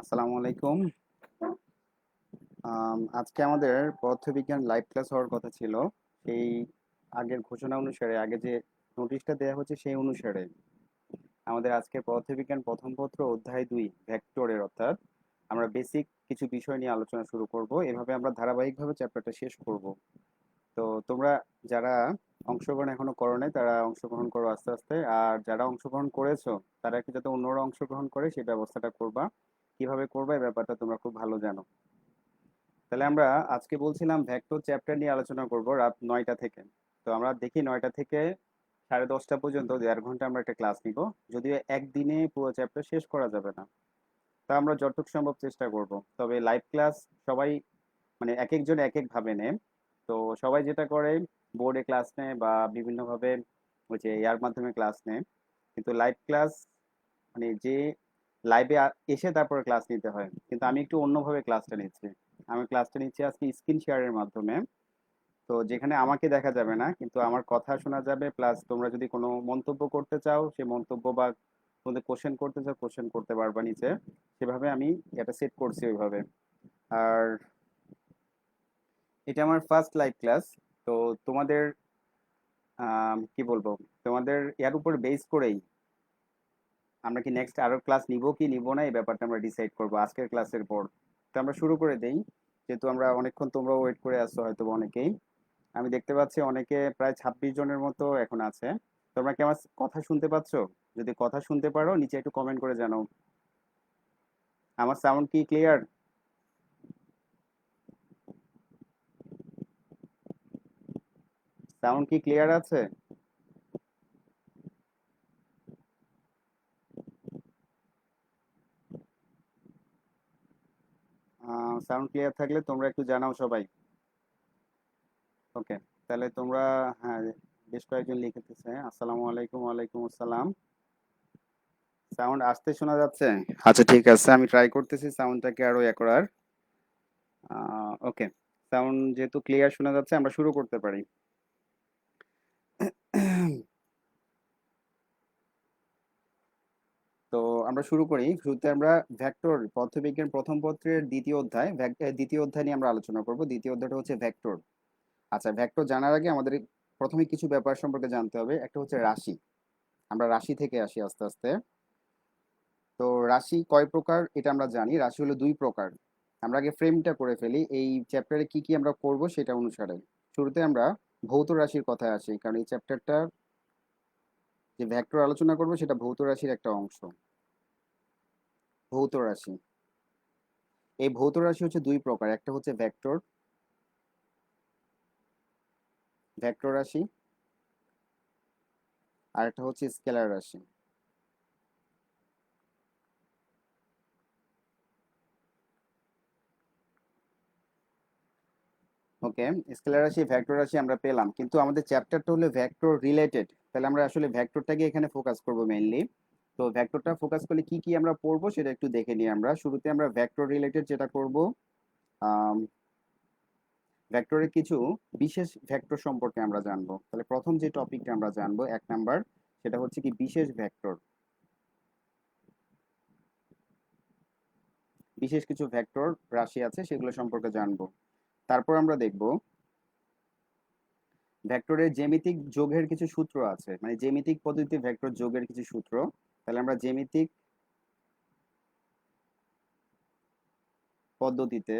আসসালামু আলাইকুম। আজকে আমাদের পদার্থবিজ্ঞান লাইভ ক্লাস হওয়ার কথা ছিল। সেই আগের ঘোষণা অনুসারে, আগে যে নোটিশটা দেওয়া হচ্ছে সেই অনুসারে আমাদের আজকে পদার্থবিজ্ঞান প্রথম পত্র অধ্যায় 2 ভেক্টরের, অর্থাৎ আমরা বেসিক কিছু বিষয় নিয়ে আলোচনা শুরু করব। এভাবে আমরা ধারাবাহিকভাবে চ্যাপ্টারটা শেষ করব। তো তোমরা যারা অংশগ্রহণ এখনো করো নাই তারা অংশগ্রহণ করো আস্তে আস্তে, আর যারা অংশগ্রহণ করেছো তারা একটু যাতে অন্যরা অংশগ্রহণ করে সেই ব্যবস্থাটা করবা। কিভাবে করবা এই ব্যাপারটা তোমরা খুব ভালো জানো। তাহলে আমরা আজকে বলছিলাম ভেক্টর চ্যাপ্টার নিয়ে আলোচনা করব রাত 9টা থেকে। তো আমরা দেখি 9টা থেকে 10:30 পর্যন্ত 1.5 ঘন্টা আমরা একটা ক্লাস নিব। যদিও একদিনে পুরো চ্যাপ্টার শেষ করা যাবে না, তা আমরা যতটুকু সম্ভব চেষ্টা করব। তবে লাইভ ক্লাস সবাই মানে এক একজন এক এক ভাবে নেয়। তো সবাই যেটা করে বোর্ডে ক্লাস নেয় বা বিভিন্নভাবে ওই যে ইয়ার মাধ্যমে ক্লাস নেয়, কিন্তু লাইভ ক্লাস মানে যে লাইভে এসে তারপরে ক্লাস নিতে হয়, কিন্তু আমি একটু অন্যভাবে ক্লাসটা নিচ্ছি। আমি ক্লাসটা নিচ্ছি আজকে স্ক্রিন শেয়ারের মাধ্যমে। তো যেখানে আমাকে দেখা যাবে না, কিন্তু আমার কথা শোনা যাবে, প্লাস তোমরা যদি কোনো মন্তব্য করতে চাও সে মন্তব্য বা তোমাদের কোশ্চেন করতে চাও কোশ্চেন করতে পারবা নিচে। সেভাবে আমি এটা সেট করছি ওইভাবে। আর এটা আমার ফার্স্ট লাইভ ক্লাস। তো তোমাদের কি বলবো, তোমাদের এর উপর বেস করেই আমরা কি নেক্সট আরো ক্লাস নিব কি নিব না এই ব্যাপারটা আমরা ডিসাইড করবো আজকের ক্লাসের পর। তো আমরা শুরু করে দেই, যেহেতু আমরা অনেকক্ষণ তোমরা ওয়েট করে আসছো হয়তো অনেকেই। আমি দেখতে পাচ্ছি অনেকে প্রায় 26 জনের মতো এখন আছে। তোমরা কি আমার কথা শুনতে পাচ্ছো? যদি কথা শুনতে পারো নিচে একটু কমেন্ট করে জানাও। আমার সাউন্ড কি ক্লিয়ার? সাউন্ড কি ক্লিয়ার আছে? সাউন্ড ক্লিয়ার থাকলে তোমরা একটু জানাও সবাই। ওকে, তাহলে তোমরা, হ্যাঁ, বেশ কয়েকজন লিখেছে আসসালামু আলাইকুম। ওয়ালাইকুম আসসালাম। সাউন্ড আসতে শোনা যাচ্ছে? আচ্ছা ঠিক আছে, আমি ট্রাই করতেছি সাউন্ডটাকে আরো করার। ওকে, সাউন্ড যেহেতু ক্লিয়ার শোনা যাচ্ছে আমরা শুরু করতে পারি। তো আমরা শুরু করি। শুরুতে আমরা ভেক্টর পদার্থবিজ্ঞান প্রথম পত্রের দ্বিতীয় অধ্যায় দ্বিতীয় অধ্যায় নিয়ে আমরা আলোচনা করব। দ্বিতীয় অধ্যায়টা হচ্ছে ভেক্টর। আচ্ছা, ভেক্টর জানার আগে আমাদের প্রথমে কিছু ব্যাপার সম্পর্কে জানতে হবে। একটা হচ্ছে রাশি। আমরা রাশি থেকে আসি আস্তে আস্তে। তো রাশি কয় প্রকার এটা আমরা জানি। রাশি হলো দুই প্রকার। আমরা আগে ফ্রেমটা করে ফেলি এই চ্যাপ্টারে কি কি আমরা করব সেটা অনুসারে। শুরুতে আমরা ভৌত রাশির কথায় আসি, কারণ এই চ্যাপ্টারটা যে ভেক্টর আলোচনা করব সেটা ভৌত রাশির একটা অংশ। ভৌত রাশি, এই ভৌত রাশি হচ্ছে দুই প্রকার। একটা হচ্ছে ভেক্টর ভেক্টর রাশি, আর একটা হচ্ছে স্কেলার রাশি। ওকে, স্কেলার রাশি ভেক্টর রাশি আমরা পেলাম, কিন্তু আমাদের চ্যাপ্টারটা হলো ভেক্টর রিলেটেড। তাহলে আমরা আসলে ভেক্টরটাকে এখানে ফোকাস করব মেইনলি। তো ভেক্টরটা ফোকাস করলে কি কি আমরা পড়বো সেটা একটু দেখে নিই। আমরা শুরুতে আমরা ভেক্টর রিলেটেড যেটা করব, ভেক্টরের কিছু বিশেষ ভেক্টর সম্পর্কে আমরা জানবো। তাহলে প্রথম যে টপিকটা আমরা জানবো 1 নাম্বার, সেটা হচ্ছে কি বিশেষ ভেক্টর। বিশেষ কিছু ভেক্টর রাশি আছে সেগুলো সম্পর্কে জানবো। তারপর আমরা দেখব ভেক্টরের জ্যামিতিক যোগের কিছু সূত্র আছে, মানে জ্যামিতিক পদ্ধতিতে ভেক্টর যোগের কিছু সূত্র। তাহলে আমরা জ্যামিতিক পদ্ধতিতে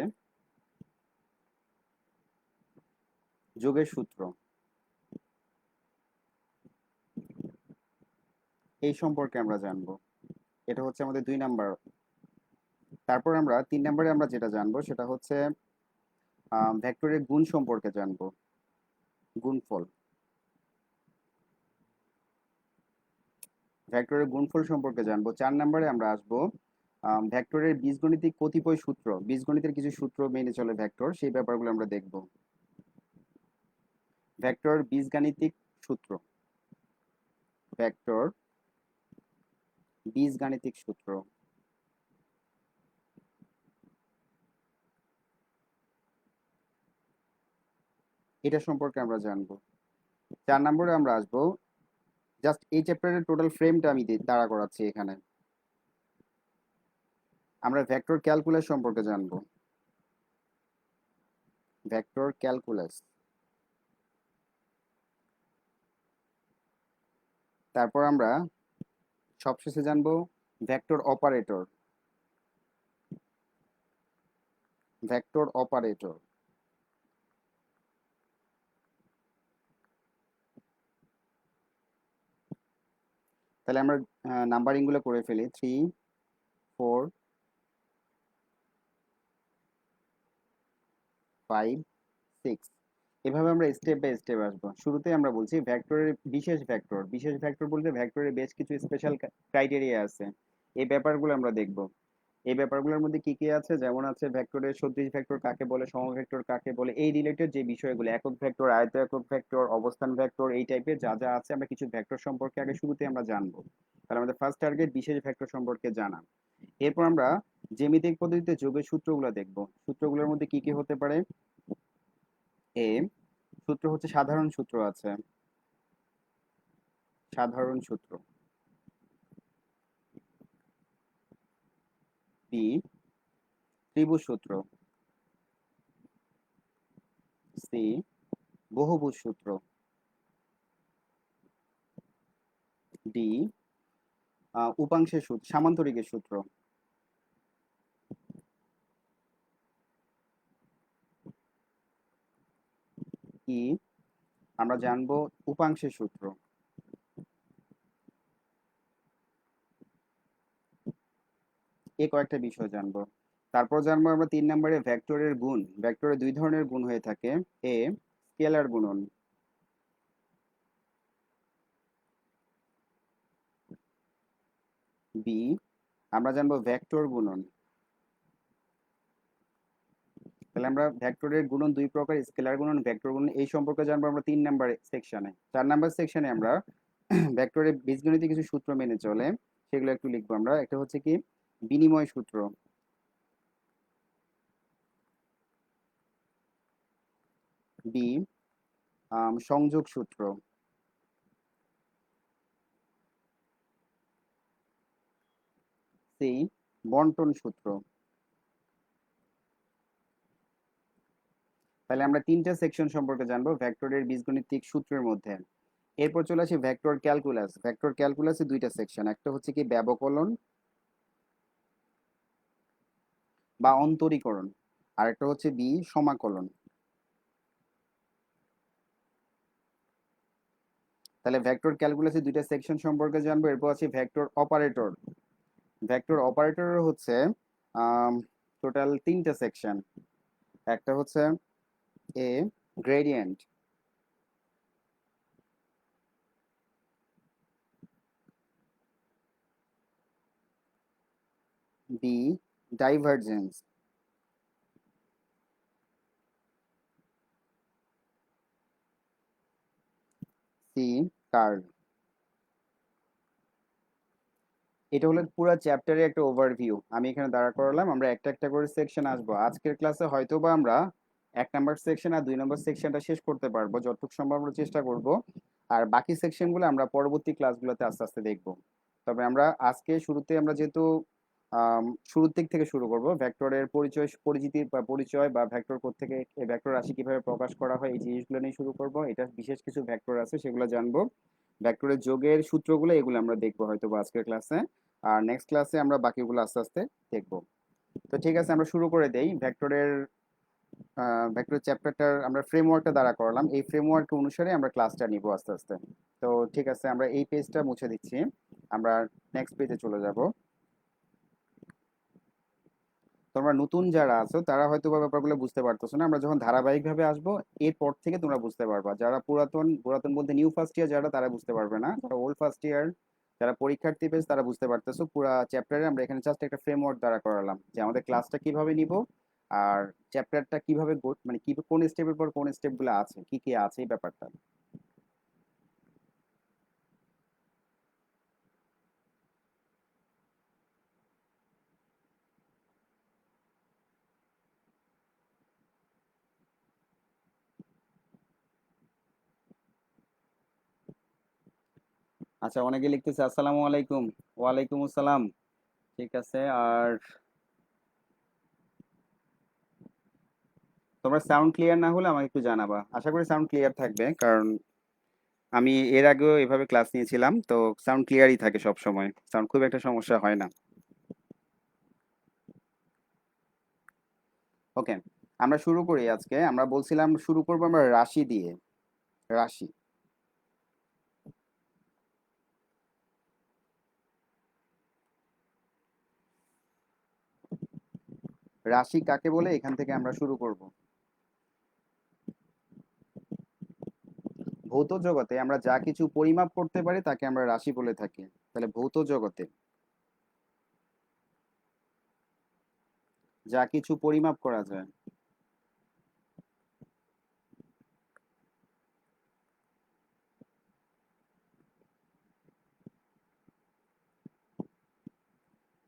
যোগের সূত্র এই সম্পর্কে আমরা জানবো। এটা হচ্ছে আমাদের 2 নাম্বার। তারপর আমরা 3 নাম্বারে আমরা যেটা জানবো সেটা হচ্ছে ভেক্টরের গুণ সম্পর্কে জানবো, গুণফল। ভেক্টরের গুণফল সম্পর্কে জানবো। 4 নাম্বারে আমরা আসবো ভেক্টরের বীজগণিতিক কতিপয় সূত্র, বীজগণিতের কিছু সূত্র মেনে চলে ভেক্টর, সেই ব্যাপারগুলো আমরা দেখব। ভেক্টর বীজগাণিতিক সূত্র, ভেক্টর বীজগাণিতিক সূত্র, এটা সম্পর্কে আমরা জানবো। 4 নম্বরে আমরা আসবো, জাস্ট এই চ্যাপ্টারের টোটাল ফ্রেমটা আমি দাঁড়া করাচ্ছি এখানে। আমরা ভেক্টর ক্যালকুলাস সম্পর্কে জানবো। Vector calculus. তারপর আমরা সবশেষে জানবো ভেক্টর অপারেটর। Vector operator. তাহলে আমরা নাম্বারিং গুলো করে ফেলি। 3, 4, 5, 6। এভাবে আমরা স্টেপ বাই স্টেপ আসবো। শুরুতে আমরা বলছি ভেক্টরের বিশেষ ভেক্টর। বিশেষ ভেক্টর বলতে ভেক্টরের বেশ কিছু স্পেশাল ক্রাইটেরিয়া আছে, এই ব্যাপারগুলো আমরা দেখব। এই ব্যাপারগুলোর মধ্যে কি কি আছে, যেমন আছে ভেক্টরের সদৃশ ভেক্টর কাকে বলে, সমভেক্টর কাকে বলে, এই রিলেটেড যে বিষয়গুলো, একক ভেক্টর, আয়ত একক ভেক্টর, অবস্থান ভেক্টর, এই টাইপের যা যা আছে আমরা কিছু ভেক্টর সম্পর্কে আগে শুরুতে আমরা জানবো। তাহলে আমাদের ফার্স্ট টার্গেট বিশেষ ভেক্টর সম্পর্কে জানা। এরপর আমরা জ্যামিতিক পদ্ধতিতে যোগের সূত্রগুলো দেখব। সূত্রগুলোর মধ্যে কি কি হতে পারে? এ, সূত্র হচ্ছে সাধারণ সূত্র আছে, সাধারণ সূত্র। বি, ত্রিভুজ সূত্র। সি, বহুভুজ সূত্র। ডি, উপাংশের সূত্র, সামান্তরিকের সূত্র। ই, আমরা জানবো উপাংশের সূত্র। এই কয়েকটা বিষয় জানবো। তারপর জানবো আমরা 3 নম্বরে ভেক্টরের গুণ। ভেক্টরের দুই ধরনের গুণ হয়ে থাকে। এ, স্কেলার গুণন। বি, আমরা জানবো ভেক্টর গুণন। তাহলে আমরা ভেক্টরের গুণন দুই প্রকার, স্কেলার গুণন, ভেক্টর গুণন, এই সম্পর্কে জানবো আমরা 3 নাম্বার সেকশনে। 4 নাম্বার সেকশনে আমরা ভেক্টরের বীজগণিত কিছু সূত্র মেনে চলে, সেগুলো একটু লিখবো আমরা। একটা হচ্ছে কি বিনিময় সূত্র। বি, সংযোগ সূত্র। সি, বন্টন সূত্র। তাহলে আমরা 3টা সেকশন সম্পর্কে জানবো ভেক্টরের বীজগণিতিক সূত্রের মধ্যে। এরপর চলে আসি ভেক্টর ক্যালকুলাস। ভেক্টর ক্যালকুলাসে দুইটা সেকশন, একটা হচ্ছে কি ব্যবকলন বা অন্তরীকরণ, আর একটা হচ্ছে বি, সমাকলন। তাহলে ভেক্টর ক্যালকুলাসে দুইটা সেকশন সম্পর্কে জানবো। এরপর আছে ভেক্টর অপারেটর। ভেক্টর অপারেটর হচ্ছে টোটাল 3টা সেকশন। একটা হচ্ছে A, gradient. B, divergence. C, curve. এটা হলো পুরো চ্যাপ্টারের একটা ওভারভিউ, আমি এখানে দাঁড়া করালাম। আমরা একটা একটা করে সেকশন আসবো আজকের ক্লাসে। হয়তো বা আমরা 1 নাম্বার সেকশন আর 2 নম্বর সেকশনটা শেষ করতে পারবো, যতটুকু সম্ভব আমরা চেষ্টা করব। আর বাকি সেকশনগুলো আমরা পরবর্তী ক্লাসগুলোতে আস্তে আস্তে দেখব। তবে আমরা আজকে শুরুতে আমরা যেহেতু শুরুর দিক থেকে শুরু করব, ভেক্টরের পরিচয়, পরিচিতি বা পরিচয়, বা ভেক্টর কোত্থেকে, ভেক্টর রাশি কিভাবে প্রকাশ করা হয়, এই জিনিসগুলো নিয়ে শুরু করব। এটা বিশেষ কিছু ভেক্টর আছে, সেগুলো জানবো। ভেক্টরের যোগের সূত্রগুলো, এগুলো আমরা দেখবো হয়তো বা আজকের ক্লাসে। আর নেক্সট ক্লাসে আমরা বাকিগুলো আস্তে আস্তে দেখবো। তো ঠিক আছে, আমরা শুরু করে দেই। ভেক্টরের চ্যাপ্টারটার আমরা ফ্রেমওয়ার্কটা দ্বারা করলাম, এই ফ্রেমওয়ার্ক অনুসারে আমরা ক্লাসটা নিব আস্তে আস্তে। তো ঠিক আছে, আমরা এই পেজটা মুছে দিচ্ছি, আমরা নেক্সট পেজে চলে যাব। তোমরা নতুন যারা আছো তারা হয়তো বা ব্যাপারগুলো বুঝতে পারতেছো না, আমরা যখন ধারাবাহিকভাবে আসবো এরপর থেকে তোমরা বুঝতে পারবা। যারা পুরাতন, পুরাতন বলতে নিউ ফার্স্ট ইয়ার যারা, তারা বুঝতে পারবে না। যারা ওল্ড ফার্স্ট ইয়ার, যারা পরীক্ষার্থী বেশ, তারা বুঝতে পারতেছো। পুরো চ্যাপ্টারে আমরা এখানে জাস্ট একটা ফ্রেমওয়ার্ক দ্বারা করালাম যে আমাদের ক্লাসটা কিভাবে নিব, আর চ্যাপ্টারটা কিভাবে মানে কি কোন স্টেপের পর কোন স্টেপগুলো আছে, কি কি আছে, এই ব্যাপারটা। আচ্ছা, অনেকে লিখতেছে আসসালামু আলাইকুম। ওয়ালাইকুম আসসালাম। ঠিক আছে। আর তোমরা সাউন্ড ক্লিয়ার না হলে আমাকে একটু জানাবা, আশা করি সাউন্ড ক্লিয়ার থাকবে, কারণ আমি এর আগেও এভাবে ক্লাস নিয়েছিলাম, তো সাউন্ড ক্লিয়ারই থাকে সব সময়, সাউন্ড খুব একটা সমস্যা হয় না। ওকে, আমরা শুরু করি। আজকে আমরা বলছিলাম শুরু করবো আমরা রাশি দিয়ে। রাশি, রাশি কাকে বলে এখান থেকে আমরা শুরু করব। ভৌত জগতে আমরা যা কিছু পরিমাপ করতে পারি তাকে আমরা রাশি বলে থাকি। তাহলে ভৌত জগতে যা কিছু পরিমাপ করা যায়,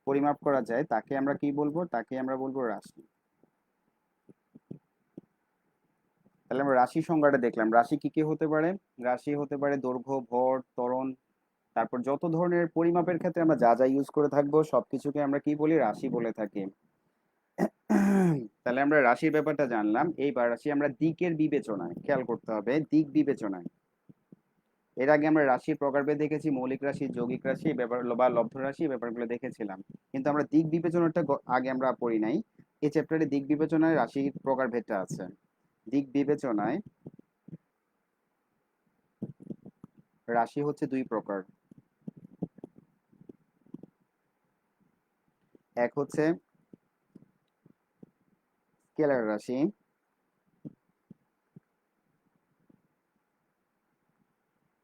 পরিমাপ করা যায় তাকে আমরা কি বলবো, তাকে আমরা বলবো রাশি। তাহলে আমরা রাশি সংজ্ঞাটা দেখলাম। রাশি কি কি হতে পারে? রাশি হতে পারে দৈর্ঘ্য, ভর, ত্বরণ, তারপর যত ধরনের পরিমাপের ক্ষেত্রে আমরা যা যা ইউজ করে থাকবো সবকিছুকে আমরা কি বলি, রাশি বলে থাকি। তাহলে আমরা রাশির ব্যাপারটা জানলাম। এইবার রাশি আমরা দিকের বিবেচনায়, খেয়াল করতে হবে দিক বিবেচনায়। এর আগে আমরা রাশির প্রকারভেদ দেখেছি, মৌলিক রাশি, যৌগিক রাশি এই ব্যাপার বা লব্ধ রাশি এই ব্যাপারগুলো দেখেছিলাম। কিন্তু আমরা দিক বিবেচনাটা আগে আমরা পড়ি নাই। এই চ্যাপ্টারে দিক বিবেচনায় রাশির প্রকারভেদটা আছে। দিক বিবেচনায় রাশি হচ্ছে দুই প্রকার। এক হচ্ছে স্কেলার রাশি,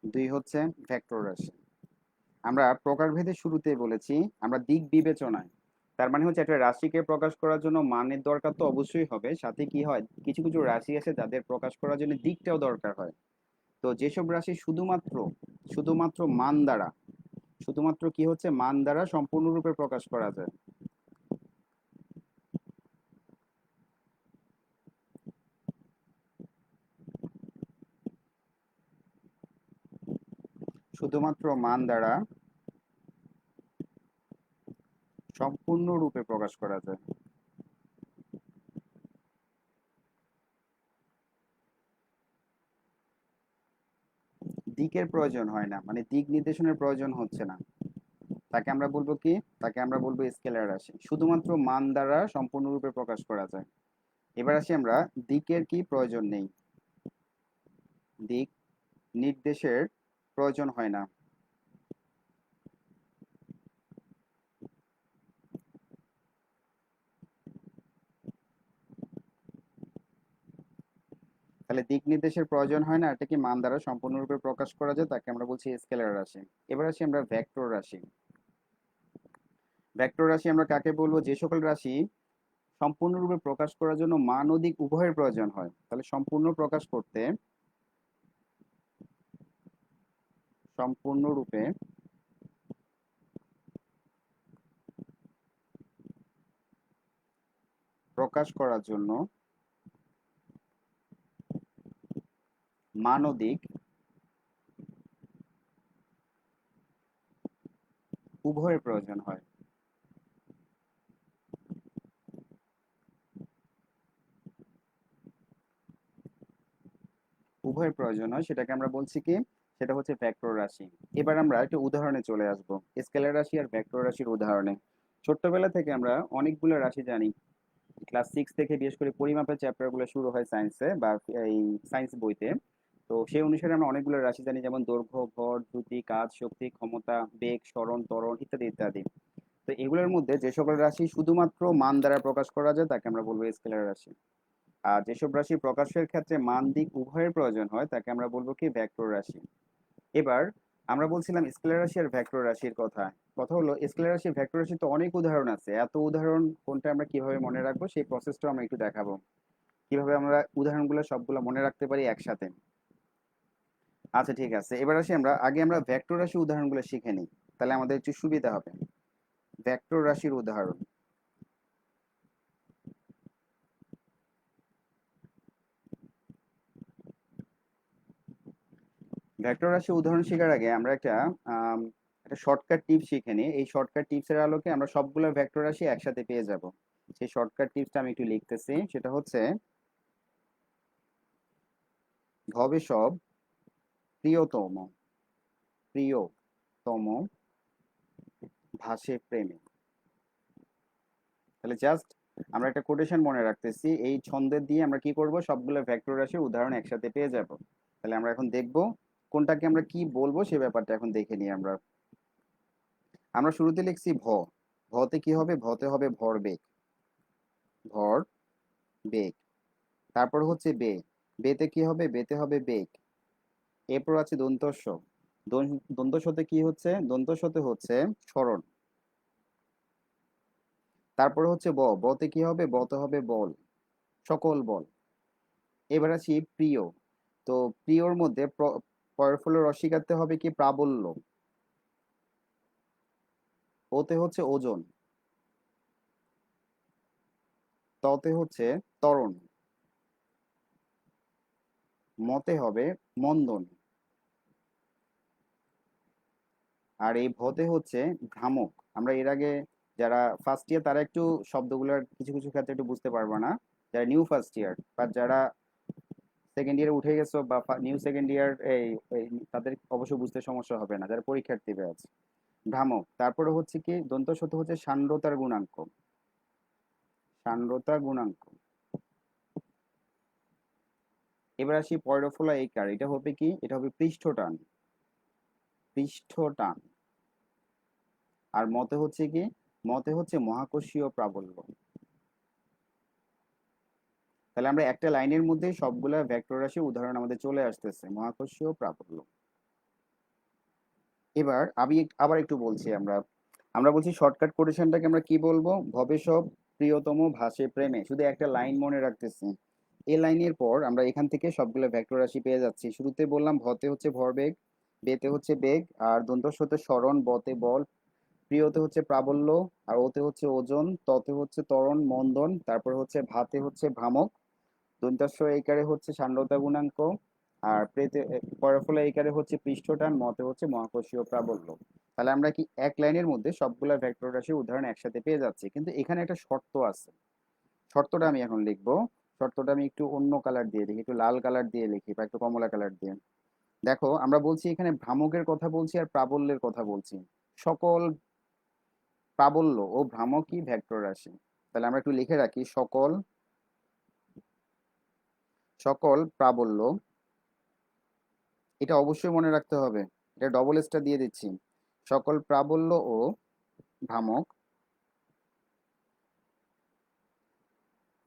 দুই হচ্ছে ভেক্টর রাশি। আমরা প্রকারভেদের শুরুতে বলেছি আমরা দিক বিবেচনায়, তার মানে হচ্ছে একটা রাশিকে প্রকাশ করার জন্য মানের দরকার তো অবশ্যই হবে, সাথে কি হয় কিছু কিছু রাশি আছে যাদের প্রকাশ করার জন্য দিকটাও দরকার হয়। তো যেসব রাশি শুধুমাত্র শুধুমাত্র মান দ্বারা, শুধুমাত্র কি হচ্ছে মান দ্বারা সম্পূর্ণরূপে প্রকাশ করা যায়, শুধুমাত্র মান দ্বারা সম্পূর্ণরূপে প্রকাশ করা যায়, দিকের প্রয়োজন হয় না, মানে দিক নির্দেশনের প্রয়োজন হচ্ছে না, তাকে আমরা বলবো কি, তাকে আমরা বলবো স্কেলার রাশি। শুধুমাত্র মান দ্বারা সম্পূর্ণরূপে প্রকাশ করা যায়। এবার আসি আমরা দিকের কি প্রয়োজন নেই, দিক নির্দেশের প্রয়োজন হয় না। তাহলে দিক নির্দেশের প্রয়োজন হয় না, এটা কি মান দ্বারা সম্পূর্ণরূপে প্রকাশ করা যায়, তাকে আমরা বলছি স্কেলার রাশি। এবার আসি আমরা ভেক্টর রাশি। ভেক্টর রাশি আমরা কাকে বলবো, যে সকল রাশি সম্পূর্ণরূপে প্রকাশ করার জন্য মান ও দিক উভয়ের প্রয়োজন হয়। তাহলে সম্পূর্ণ প্রকাশ করতে, সম্পূর্ণরূপে প্রকাশ করার জন্য মান ও দিক উভয়ের প্রয়োজন হয়। উভয়ের প্রয়োজন হয়, সেটাকে আমরা বলছি কি, সেটা হচ্ছে ভেক্টর রাশি। এবার আমরা একটা উদাহরণে চলে আসব, স্কেলার রাশি আর ভেক্টর রাশির উদাহরণে। ছোট্টবেলা থেকে আমরা অনেকগুলো রাশি জানি। ক্লাস 6 থেকে বিশেষ করে পরিমাপের চ্যাপ্টার গুলো শুরু হয় সায়েন্সে বা এই সায়েন্স বইতে। তো সেই অনুসারে আমরা অনেকগুলো রাশি জানি, যেমন দৈর্ঘ্য, ভর, দ্রুতি, কাজ, শক্তি, ক্ষমতা, বেগ, সরণ, ত্বরণ ইত্যাদি ইত্যাদি। তো এগুলোর মধ্যে যে সকল রাশি শুধুমাত্র মান দ্বারা প্রকাশ করা যায় তাকে আমরা বলবো স্কেলার রাশি। আর যেসব রাশি প্রকাশের ক্ষেত্রে মান দিক উভয়ের প্রয়োজন হয় তাকে আমরা বলবো কি, ভেক্টর রাশি। এবার আমরা বলছিলাম স্কেলার রাশি আর ভেক্টর রাশির কথা। কথা হলো স্কেলার রাশি ভেক্টর রাশি তো অনেক উদাহরণ আছে, এত উদাহরণ কোনটা আমরা কিভাবে মনে রাখবো সেই প্রসেসটা আমরা একটু দেখাবো, কিভাবে আমরা উদাহরণগুলো সবগুলো মনে রাখতে পারি একসাথে। আচ্ছা ঠিক আছে, এবার আসি আমরা আগে আমরা ভেক্টর রাশি উদাহরণগুলো শিখে নিই, তাহলে আমাদের একটু সুবিধা হবে। ভেক্টর রাশির উদাহরণ, ভেক্টর রাশি উদাহরণ শেখার আগে আমরা একটা শর্টকাট টিপস শিখে নিই। এই শর্টকাট টিপসের আলোকে আমরা সবগুলো ভেক্টর রাশি একসাথে পেয়ে যাব। সেই শর্টকাট টিপসটা আমি একটু লিখতেছি, সেটা হচ্ছে ভবে সব প্রিয়তম প্রিয়তম ভাসে প্রেমে। তাহলে জাস্ট আমরা একটা কোটেশন মনে রাখতেছি, এই ছন্দের দিয়ে আমরা কি করব, সবগুলো ভেক্টর রাশির উদাহরণ একসাথে পেয়ে যাব। তাহলে আমরা এখন দেখব কোনটাকে আমরা কি বলবো সে ব্যাপারটা এখন দেখে নিই আমরা। আমরা শুরুতে লিখছি ভতে কি হবে, ভতে হবে ভরবেগ, ভর বেগ। তারপর হচ্ছে বেতে কি হবে, বেতে হবে বেগ। এরপর আছে দন্তস্ব, দন্তস্বতে কি হচ্ছে, দন্তস্বতে হচ্ছে সরণ। তারপরে হচ্ছে বতে কি হবে, বতে হবে বল, সকল বল। এবার আছি প্রিয়, তো প্রিয়র মধ্যে পরফুল্ল রসি কাটতে হবে কি, প্রাবল্য। ওতে হচ্ছে ওজন, ততে হচ্ছে ত্বরণ, মতে হবে মন্দন, আর এই ভতে হচ্ছে ভ্রামক। আমরা এর আগে যারা ফার্স্ট ইয়ার তারা একটু শব্দগুলোর কিছু কিছু ক্ষেত্রে একটু বুঝতে পারবো না, যারা নিউ ফার্স্ট ইয়ার বা যারা সেকেন্ড ইয়ারে উঠে গেছো বা নিউ সেকেন্ড ইয়ার এই এই তাদের অবশ্য বুঝতে সমস্যা হবে না, যারা পরীক্ষার্থী আছে। ভ্রামক, তারপরে হচ্ছে কি দন্ত শত হচ্ছে সান্দ্রতার গুণাঙ্ক, সান্দ্রতা গুণাঙ্ক। এবার আসি পয়রফলা এইকার, এটা হবে কি, এটা হবে পৃষ্ঠটান, পৃষ্ঠটান। আর মতে হচ্ছে কি, মতে হচ্ছে মহাকর্ষীয় প্রাবল্য। তাহলে আমরা একটা লাইনের মধ্যে সবগুলা ভেক্টর রাশি উদাহরণ আমাদের চলে আসতেছে, মহাকর্ষীয় প্রাবল্য। এবার আমি আবার একটু বলছি, আমরা আমরা বলছি শর্টকাট কোটেশনটাকে আমরা কি বলবো, ভবে সব প্রিয়তম ভাসে প্রেমে, শুধু একটা লাইন মনে রাখতেছি। এই লাইনের পর আমরা এখান থেকে সবগুলো ভেক্টর রাশি পেয়ে যাচ্ছি। শুরুতে বললাম ভতে হচ্ছে ভরবেগ, বেতে হচ্ছে বেগ, আর দন্তস্ব হতে সরণ, বতে বল, প্রিয়তে হচ্ছে প্রাবল্য, আর ওতে হচ্ছে ওজন, ততে হচ্ছে ত্বরণ মন্দন, তারপরে হচ্ছে ভাতে হচ্ছে ভ্রামক, দন্তাস্ব এইকারে হচ্ছে সান্দ্রতা গুণাঙ্ক, আর পরফলা এইকারে হচ্ছে পৃষ্ঠটান, মতে হচ্ছে মহাকর্ষীয় প্রাবল্য। তাহলে আমরা কি এক লাইনের মধ্যে সবগুলা ভেক্টর রাশির উদাহরণ একসাথে পেয়ে যাচ্ছি, কিন্তু এখানে একটা শর্ত আছে। শর্তটা আমি এখন লিখবো। শর্তটা আমি একটু অন্য কালার দিয়ে লিখি, একটু লাল কালার দিয়ে লিখি বা একটু কমলা কালার দিয়ে। দেখো আমরা বলছি এখানে ভ্রামকের কথা বলছি আর প্রাবল্যের কথা বলছি। সকল প্রাবল্য ও ভ্রামকই ভেক্টর রাশি। তাহলে আমরা একটু লিখে রাখি, সকল সকল প্রাবল্য, এটা অবশ্যই মনে রাখতে হবে, এটা ডবল স্টার দিয়ে দিচ্ছি। সকল প্রাবল্য ও ভ্রামক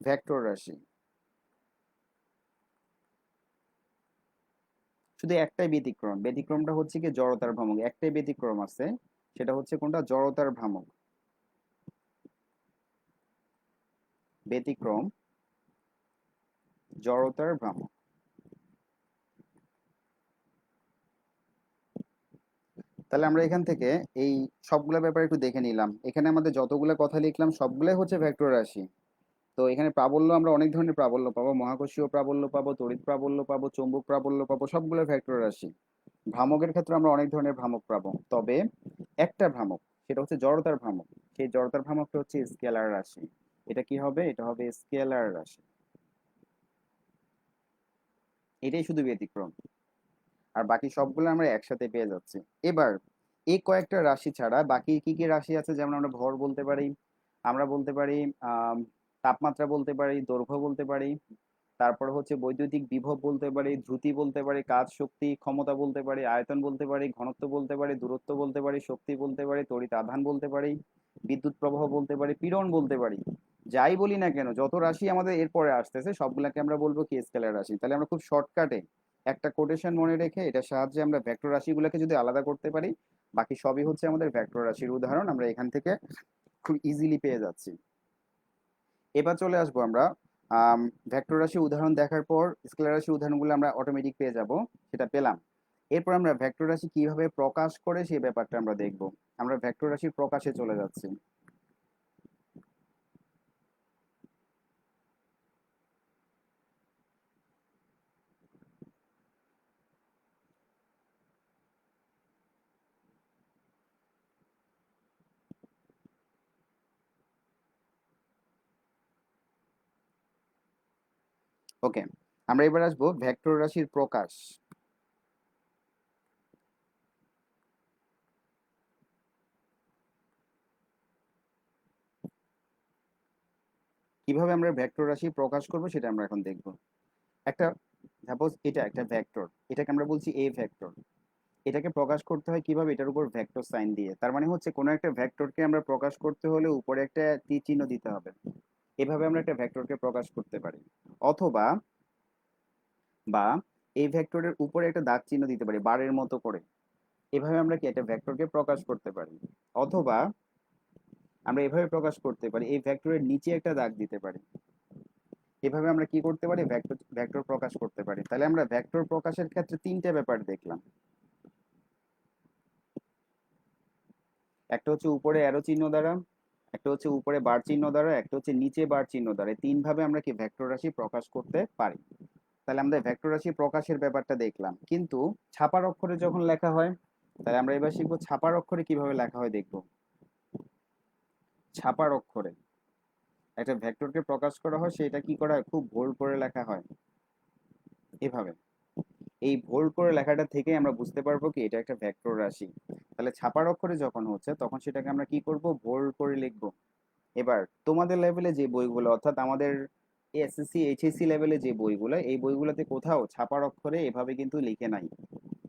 ভেক্টর রাশি। শুধু একটাই ব্যতিক্রম, ব্যতিক্রমটা হচ্ছে কি জড়তার ভ্রামক, একটাই ব্যতিক্রম আছে, সেটা হচ্ছে কোনটা, জড়তার ভ্রামক। ব্যতিক্রম জড়তার ভ্রামক। তাহলে আমরা এখান থেকে এই সবগুলা ব্যাপারে একটু দেখে নিলাম। এখানে আমাদের যতগুলো কথা লিখলাম সবগুলাই হচ্ছে ভেক্টর রাশি। তো এখানে প্রাবল্য আমরা অনেক ধরনের প্রাবল্য পাবো, মহাকর্ষীয় প্রাবল্য পাবো, তড়িৎ প্রাবল্য পাবো, চৌম্বক প্রাবল্য পাবো, সবগুলো ভেক্টর রাশি। ভ্রামকের ক্ষেত্রে আমরা অনেক ধরনের ভ্রামক পাবো, তবে একটা ভ্রামক, সেটা হচ্ছে জড়তার ভ্রামক। সেই জড়তার ভ্রামকটা হচ্ছে স্কেলার রাশি। এটা কি হবে, এটা হবে স্কেলার রাশি। এটাই শুধু ব্যতিক্রম, আর বাকি সবগুলো আমরা একসাথে পেয়ে যাচ্ছি। এবার এই কয়েকটা রাশি ছাড়া বাকি কি কি রাশি আছে, যেমন আমরা ভর বলতে পারি, আমরা বলতে পারি তাপমাত্রা বলতে পারি, দৈর্ঘ্য বলতে পারি, তারপর হচ্ছে বৈদ্যুতিক বিভব বলতে পারি, দ্রুতি বলতে পারি, কাজ শক্তি ক্ষমতা বলতে পারি, আয়তন বলতে পারি, ঘনত্ব বলতে পারি, দূরত্ব বলতে পারি, শক্তি বলতে পারি, তড়িৎ আধান বলতে পারি, বিদ্যুৎ প্রবাহ বলতে পারি, পীড়ন বলতে পারি। যাই বলি না কেন, যত রাশি আমাদের এরপরে আসতেছে সবগুলাকে আমরা বলবো কি, স্কেলার রাশি। তাহলে আমরা খুব শর্টকাটে একটা কোটেশন মনে রেখে এটার সাহায্যে আমরা ভেক্টর রাশিগুলোকে যদি আলাদা করতে পারি, বাকি সবই হচ্ছে আমাদের ভেক্টর রাশির উদাহরণ, আমরা এখান থেকে খুব ইজিলি পেয়ে যাচ্ছি। এবার চলে আসবো আমরা ভেক্টর রাশি উদাহরণ দেখার পর স্কেলার রাশি উদাহরণগুলো আমরা অটোমেটিক পেয়ে যাব, সেটা পেলাম। এরপর আমরা ভেক্টর রাশি কিভাবে প্রকাশ করে সেই ব্যাপারটা আমরা দেখব। আমরা ভেক্টর রাশির প্রকাশে চলে যাচ্ছি। ওকে, আমরা এবার আসবো ভেক্টর রাশির প্রকাশ। কিভাবে আমরা ভেক্টর রাশি প্রকাশ করব সেটা আমরা এখন দেখব। একটা সাপোজ এটা একটা ভেক্টর, এটাকে আমরা বলছি এ ভেক্টর। এটাকে প্রকাশ করতে হয় কিভাবে? এটার উপর ভেক্টর সাইন দিয়ে। তার মানে হচ্ছে কোনো একটা ভেক্টরকে আমরা প্রকাশ করতে হলে উপরে একটা তীর চিহ্ন দিতে হবে। এভাবে আমরা একটা ভেক্টরকে প্রকাশ করতে পারি। অথবা বা এই ভেক্টরের উপরে একটা দাগ চিহ্ন দিতে পারি বারের মতো করে। এভাবে আমরা কি একটা ভেক্টরকে প্রকাশ করতে পারি। অথবা আমরা এভাবে প্রকাশ করতে পারি, এই ভেক্টরের নিচে একটা দাগ দিতে পারি। এভাবে আমরা কি করতে পারি? ভেক্টর ভেক্টর প্রকাশ করতে পারি। তাহলে আমরা ভেক্টর প্রকাশের ক্ষেত্রে তিনটা ব্যাপার দেখলাম। একটা হচ্ছে উপরে অ্যারো চিহ্ন দ্বারা, একটা হচ্ছে উপরে বার চিহ্ন দ্বারা, একটা হচ্ছে নিচে বার চিহ্ন দ্বারা। এই তিন ভাবে আমরা কি ভেক্টর রাশি প্রকাশ করতে পারি। তাহলে আমরা ভেক্টর রাশি প্রকাশের ব্যাপারটা দেখলাম, কিন্তু ছাপার অক্ষরে যখন লেখা হয়, তাহলে আমরা এবার শিখবো ছাপার অক্ষরে কিভাবে লেখা হয় দেখবো। ছাপার অক্ষরে একটা ভেক্টরকে প্রকাশ করা হয়, সেটা কি করা হয়? খুব ভোল্ড করে লেখা হয় এভাবে। এই ভোল্ড করে লেখাটা থেকে আমরা বুঝতে পারবো কি এটা একটা ভেক্টর রাশি। তাহলে ছাপার অক্ষরে যখন হচ্ছে তখন সেটাকে আমরা কি করব? ভোল্ড করে লিখবো। এবার তোমাদের লেভেলে যে বইগুলো, অর্থাৎ আমাদের এসএসসি এইচএসসি লেভেলে যে বইগুলো, এই বইগুলোতে কোথাও ছাপার অক্ষরে এভাবে কিন্তু লিখে নাই।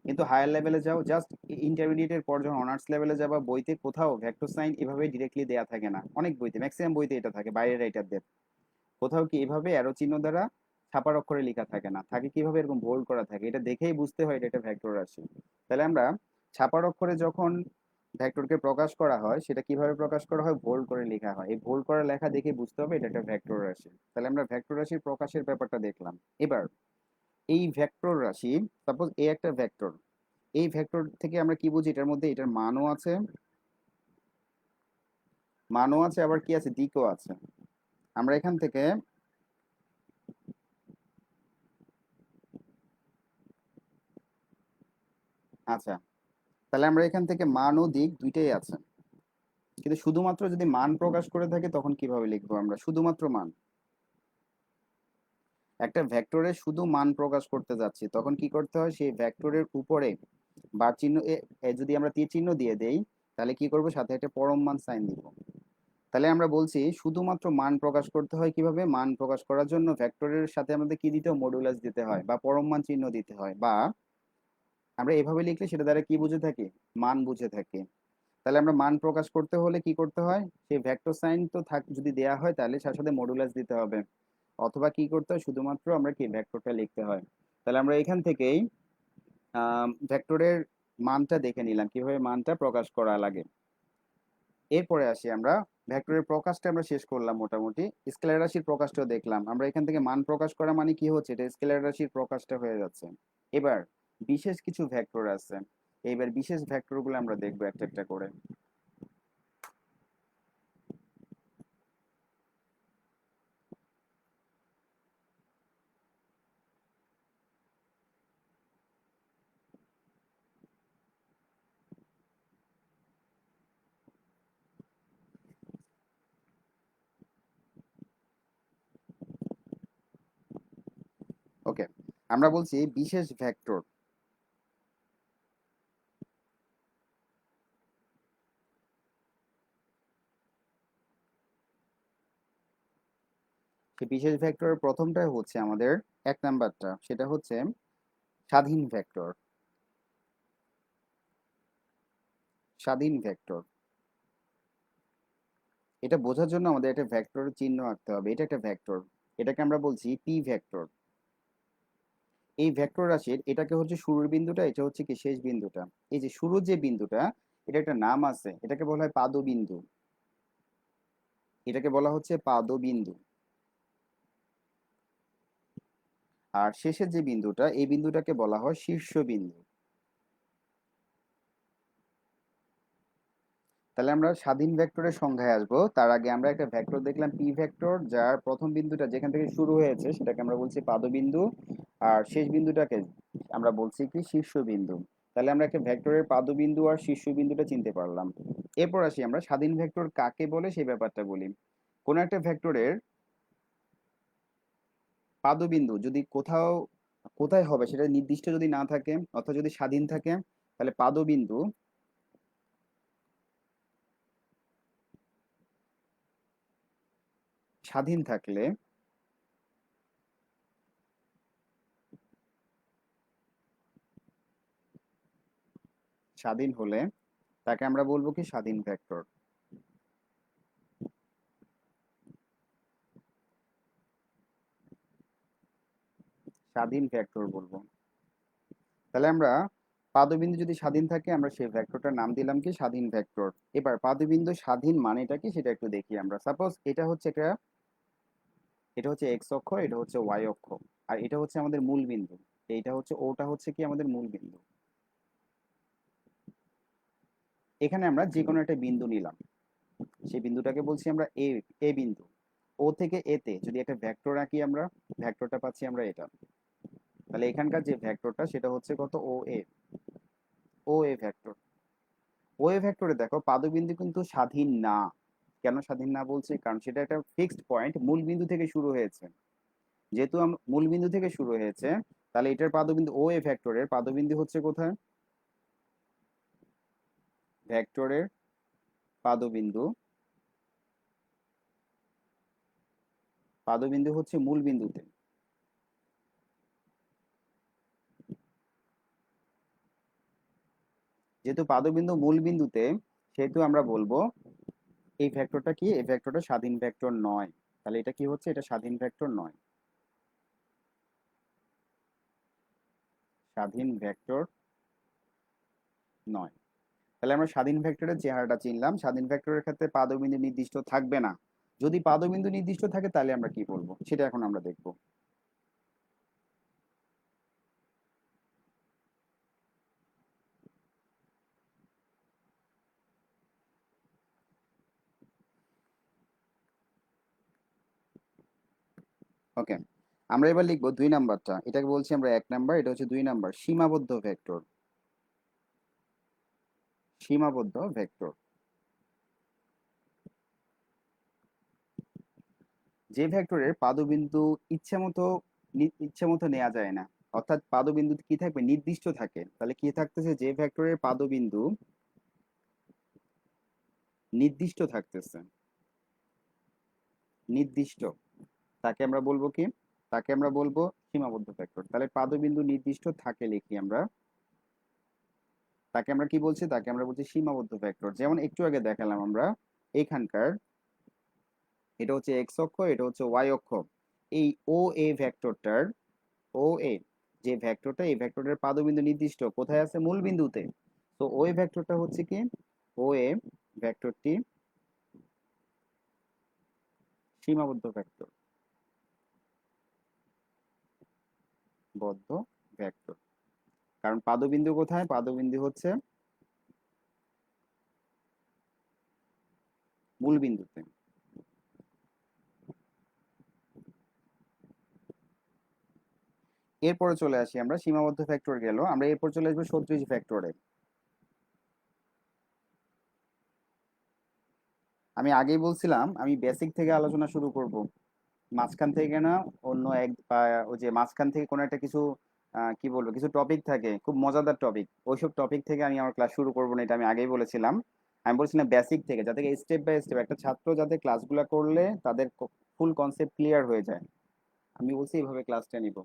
কিন্তু হায়ার লেভেলে যাও, জাস্ট ইন্টারমিডিয়েটের পর যখন অনার্স লেভেলে যাবা, বইতে কোথাও ভেক্টর সাইন এভাবে ডিরেক্টলি দেয়া থাকে না। অনেক বইতে, ম্যাক্সিমাম বইতে এটা থাকে বাইরের রাইটারদের। কোথাও কি এভাবে অ্যারো চিহ্ন দ্বারা ছাপার অক্ষরে লেখা থাকে না, থাকে কিভাবে? এরকম বোল্ড করা থাকে। এটা দেখেই বুঝতে হয় এটা একটা ভেক্টর রাশি। তাহলে আমরা ছাপার অক্ষরে যখন ভেক্টরকে প্রকাশ করা হয়, সেটা কিভাবে প্রকাশ করা হয়? বোল্ড করে লেখা হয়। এই বোল্ড করা লেখা দেখে বুঝতে হবে এটা একটা ভেক্টর রাশি। তাহলে আমরা ভেক্টর রাশির প্রকাশের ব্যাপারটা দেখলাম। এবার এই ভেক্টর রাশি, সাপোজ এ একটা ভেক্টর, এই ভেক্টর থেকে আমরা কি বুঝি? এটার মধ্যে এটার মানও আছে, মানও আছে, আবার কি আছে? দিকও আছে। আমরা এখান থেকে আচ্ছা, তাহলে আমরা এখান থেকে মান ও দিক দুইটাই আছে। কিন্তু শুধুমাত্র যদি মান প্রকাশ করে থাকে তখন কিভাবে লিখবো? আমরা শুধুমাত্র মান, একটা ভেক্টরের শুধু মান প্রকাশ করতে যাচ্ছি, তখন কি করতে হয়? সেই ভেক্টরের উপরে বার চিহ্ন যদি আমরা তীর চিহ্ন দিয়ে দেই, তাহলে কি করবো? সাথে একটা পরম মান সাইন দিব। তাহলে আমরা বলছি শুধুমাত্র মান প্রকাশ করতে হয় কিভাবে? মান প্রকাশ করার জন্য ভেক্টরের সাথে আমাদের কি দিতে হয়? মডুলাস দিতে হয় বা পরম মান চিহ্ন দিতে হয়। বা আমরা এভাবে লিখলে সেটা দ্বারা কি বুঝে থাকি? মান বুঝে থাকি। তাহলে আমরা মান প্রকাশ করতে হলে কি করতে হয়? সেই ভেক্টর সাইন তো থাক, যদি দেয়া হয় তাহলে তার সাথে মডুলাস দিতে হবে। অথবা কি করতে হয়? শুধুমাত্র আমরা কি ভেক্টরটা লিখতে হয়। তাহলে আমরা এখান থেকেই ভেক্টরের মানটা দেখে নিলাম কিভাবে মানটা প্রকাশ করা লাগে। এরপরে আসি আমরা ভেক্টরের প্রকাশটা আমরা শেষ করলাম মোটামুটি। স্কেলার রাশির প্রকাশটাও দেখলাম। আমরা এখান থেকে মান প্রকাশ করা মানে কি হচ্ছে? এটা স্কেলার রাশির প্রকাশটা হয়ে যাচ্ছে। এবার বিশেষ কিছু ভেক্টর আছে, এইবার বিশেষ ভেক্টরগুলো আমরা দেখবো একটা একটা করে। ওকে, আমরা বলছি বিশেষ ভেক্টর। সেই বিশেষ ভেক্টরের প্রথমটা হচ্ছে আমাদের এক নাম্বারটা, সেটা হচ্ছে স্বাধীন ভেক্টর। স্বাধীন ভেক্টর, এটা বোঝার জন্য আমাদের একটা ভেক্টরের চিহ্ন আঁকতে হবে। এটা একটা ভেক্টর, এটাকে আমরা বলছি পি ভেক্টর। এই ভেক্টর রাশির এটাকে হচ্ছে শুরুর বিন্দুটা, এটা হচ্ছে কি শেষ বিন্দুটা। এই যে শুরুর যে বিন্দুটা, এটা একটা নাম আছে, এটাকে বলা হয় পাদবিন্দু। এটাকে বলা হচ্ছে পাদবিন্দু। আর শেষের যে বিন্দুটা, এই বিন্দুটাকে বলা হয় শীর্ষবিন্দু। তাহলে আমরা স্বাধীন ভেক্টরের সংজ্ঞায় আসবো, তার আগে আমরা একটা ভেক্টর দেখলাম পি ভেক্টর, যার প্রথম বিন্দুটা যেখান থেকে শুরু হয়েছে সেটাকে আমরা বলছি পাদবিন্দু, আর শেষ বিন্দুটাকে আমরা বলছি কি শীর্ষবিন্দু। তাহলে আমরা একটা ভেক্টরের পাদবিন্দু আর শীর্ষবিন্দুটা চিনতে পারলাম। এরপর আসি আমরা স্বাধীন ভেক্টর কাকে বলে সেই ব্যাপারটা বলি। কোন একটা ভেক্টরের পাদবিন্দু যদি কোথাও কোথায় হবে সেটা নির্দিষ্ট যদি না থাকে অর্থাৎ যদি স্বাধীন থাকে, তাহলে পাদবিন্দু স্বাধীন থাকলে, স্বাধীন হলে তাকে আমরা বলবো কি স্বাধীন ভেক্টর। স্বাধীন ভেক্টর বলবো। তাহলে আমরা পাদবিন্দু যদি স্বাধীন থাকে আমরা সেই ভেক্টরটার নাম দিলাম কি স্বাধীন ভেক্টর। এবার পাদবিন্দু স্বাধীন মানেটা কি সেটা একটু দেখি আমরা। সাপোজ এটা হচ্ছে এক্স অক্ষ, এটা হচ্ছে ওয়াই অক্ষ, আর এটা হচ্ছে আমাদের মূল বিন্দু। এইটা হচ্ছে ওটা হচ্ছে কি আমাদের মূল বিন্দু। এখানে আমরা যে কোনো একটা বিন্দু নিলাম, সেই বিন্দুটাকে বলছি আমরা এ, এ বিন্দু। ও থেকে এ তে যদি একটা ভেক্টর আঁকি আমরা, ভেক্টরটা পাচ্ছি আমরা এটা। তাহলে এখানকার যে ভেক্টরটা সেটা হচ্ছে কত, ও এ, ও এ ভেক্টর। ও এ ভেক্টরে দেখো পাদবিন্দু কিন্তু স্বাধীন না। কেন স্বাধীন না বলছি, কারণ সেটা একটা ফিক্সড পয়েন্ট, মূল বিন্দু থেকে শুরু হয়েছে। যেহেতু মূল বিন্দু থেকে শুরু হয়েছে, তাহলে এটার পাদবিন্দু ও এ ভেক্টরের পাদবিন্দু হচ্ছে কোথায়, ভেক্টরের পাদবিন্দু, পাদবিন্দু হচ্ছে মূল বিন্দুতে। যেহেতু পাদবিন্দু মূল বিন্দুতে, সেহেতু আমরা বলবো এই ভেক্টরটা কি, এই ভেক্টরটা স্বাধীন ভেক্টর নয়। তাহলে এটা কি হচ্ছে, এটা স্বাধীন ভেক্টর নয়, স্বাধীন ভেক্টর নয়। তাহলে আমরা স্বাধীন ভেক্টরের চেহারাটা চিনলাম। স্বাধীন ভেক্টরের ক্ষেত্রে পাদবিন্দু নির্দিষ্ট থাকবে না। যদি পাদবিন্দু নির্দিষ্ট থাকে তাহলে আমরা কি বলবো সেটা এখন আমরা দেখব। ওকে, আমরা এবার লিখবো 2 নাম্বারটা। এটাকে বলছি আমরা 1 নাম্বার, এটা হচ্ছে 2 নাম্বার, সীমাবদ্ধ ভেক্টর। সীমাবদ্ধ ভেক্টর, যে ভেক্টরের পাদবিন্দু ইচ্ছে মতো ইচ্ছে মতো নেওয়া যায় না, অর্থাৎ পাদবিন্দু কি থাকবে, নির্দিষ্ট থাকে। তাহলে কি থাকতেছে, যে ভেক্টরের পাদবিন্দু নির্দিষ্ট থাকতেছে, নির্দিষ্ট, তাকে আমরা বলবো কি, তাকে আমরা বলবো সীমাবদ্ধ ভেক্টর। তাহলে পাদবিন্দু নির্দিষ্ট থাকে লিখি আমরা, তাকে আমরা কি বলছি, তাকে আমরা বলছি সীমাবদ্ধ ভেক্টর। যেমন একটু আগে দেখালাম আমরা, এখানকার এটা হচ্ছে এক্স অক্ষ, এটা হচ্ছে ওয়াই অক্ষ। এই ও এ ভেক্টরটার, ও এ যে ভেক্টরটা, এই ভেক্টরের পাদবিন্দু নির্দিষ্ট কোথায় আছে, মূল বিন্দুতে। তো ওই ভেক্টরটা হচ্ছে কি, ও এ ভেক্টরটি সীমাবদ্ধ ভেক্টর, বদ্ধ ভেক্টর। কারণ পাদবিন্দু কোথায়, পাদবিন্দু হচ্ছে মূল বিন্দুতে। এরপরে চলে আসি আমরা, সীমাবদ্ধ ভেক্টর গেল, আমরা এরপর চলে আসবো সদৃশ ভেক্টরে। আমি আগেই বলছিলাম আমি বেসিক থেকে আলোচনা শুরু করব, মাঝখান থেকে না, অন্য এক বা ওই যে মাঝখান থেকে কোনো একটা কিছু কি বলবো, কিছু টপিক থাকে খুব মজাদার টপিক, ওইসব টপিক থেকে আমি আমার ক্লাস শুরু করবো না, এটা আমি আগেই বলেছিলাম। আমি বলছিলাম বেসিক থেকে, যাতে স্টেপ বাই স্টেপ একটা ছাত্র যাতে ক্লাসগুলো করলে তাদের ফুল কনসেপ্ট ক্লিয়ার হয়ে যায়, আমি বলছি এইভাবে ক্লাসটা নিব।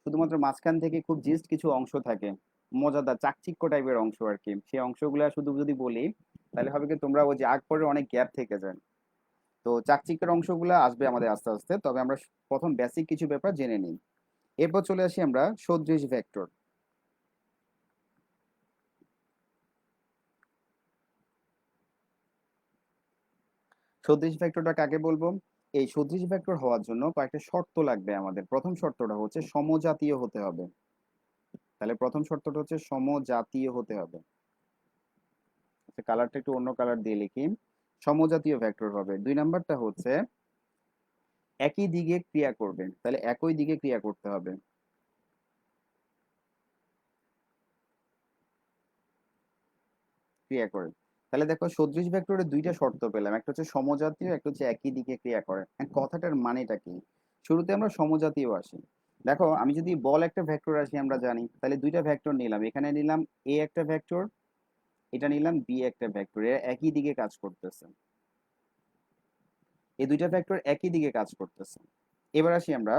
শুধুমাত্র মাঝখান থেকে খুব জিস্ট কিছু অংশ থাকে, মজাদার চাকচিক্য টাইপের অংশ আর কি, সেই অংশগুলো শুধু যদি বলি তাহলে হবে কি, তোমরা ওই যে আগ পরে অনেক গ্যাপ থেকে যায়। তো চাকচিক্যের অংশগুলো আসবে আমাদের আস্তে আস্তে, তবে আমরা প্রথম বেসিক কিছু ব্যাপার জেনে নিই। এরপর চলে আসি আমরা সদৃশ ভেক্টর। সদৃশ ভেক্টরটা কাকে বলবো, এই সদৃশ ভেক্টর হওয়ার জন্য কয়েকটা শর্ত লাগবে আমাদের। প্রথম শর্তটা হচ্ছে সমজাতীয় হতে হবে। তাহলে প্রথম শর্তটা হচ্ছে সমজাতীয় হতে হবে। আচ্ছা, কালারটা একটু অন্য কালার দিয়ে লিখি। সমজাতীয় ভেক্টর হবে। 2 নাম্বারটা হচ্ছে একই দিকে ক্রিয়া করবে, তাহলে একই দিকে ক্রিয়া করতে হবে, ক্রিয়া করে। তাহলে দেখো সদৃশ ভেক্টরে 2টা শর্ত পেলাম, একটা হচ্ছে সমজাতীয়, একটা হচ্ছে একই দিকে ক্রিয়া করে। এখন কথাটার মানেটা কি, শুরুতে আমরা সমজাতীয় আসি। দেখো আমি যদি বল একটা ভেক্টর আসি আমরা জানি, তাহলে দুইটা ভেক্টর নিলাম, এখানে নিলাম এ একটা ভেক্টর, এটা নিলাম বি একটা ভেক্টর, এরা একই দিকে কাজ করতেছে, এই দুইটা ভেক্টর একই দিকে কাজ করতেছে। এবার আসি আমরা,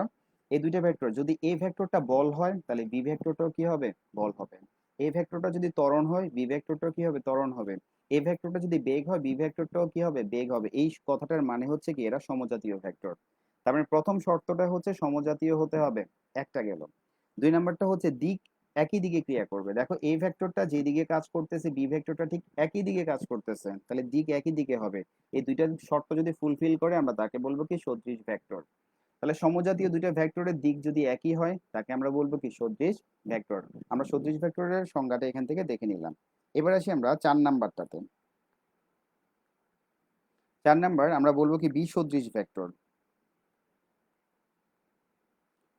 এই দুইটা ভেক্টর যদি এ ভেক্টরটা বল হয় তাহলে বি ভেক্টরটাও কি হবে, বল হবে। এ ভেক্টরটা যদি ত্বরণ হয় বি ভেক্টরটাও কি হবে, ত্বরণ হবে। এ ভেক্টরটা যদি বেগ হয় বি ভেক্টরটাও কি হবে, বেগ হবে। এই কথাটার মানে হচ্ছে কি এরা সমজাতীয় ভেক্টর। তার মানে প্রথম শর্তটা হচ্ছে সমজাতীয় হতে হবে, একটা গেল। দুই নাম্বারটা হচ্ছে দিক একই দিকে ক্রিয়া করবে। দেখো এই ভেক্টরটা যেদিকে কাজ করতেছে বি ভেক্টরটা ঠিক একই দিকে কাজ করতেছে, তাহলে দিক একই দিকে হবে। এই দুইটা শর্ত যদি ফুলফিল করে আমরা তাকে বলবো কি সদৃশ ভেক্টর। তাহলে সমজাতীয় দুইটা ভেক্টরের দিক যদি একই হয় তাকে আমরা বলবো কি সদৃশ ভেক্টর। আমরা সদৃশ ভেক্টরের সংজ্ঞাটা এখান থেকে দেখে নিলাম। এবার আসি আমরা 4 নাম্বারটাতে। 4 নাম্বার আমরা বলবো কি বিসদৃশ ভেক্টর।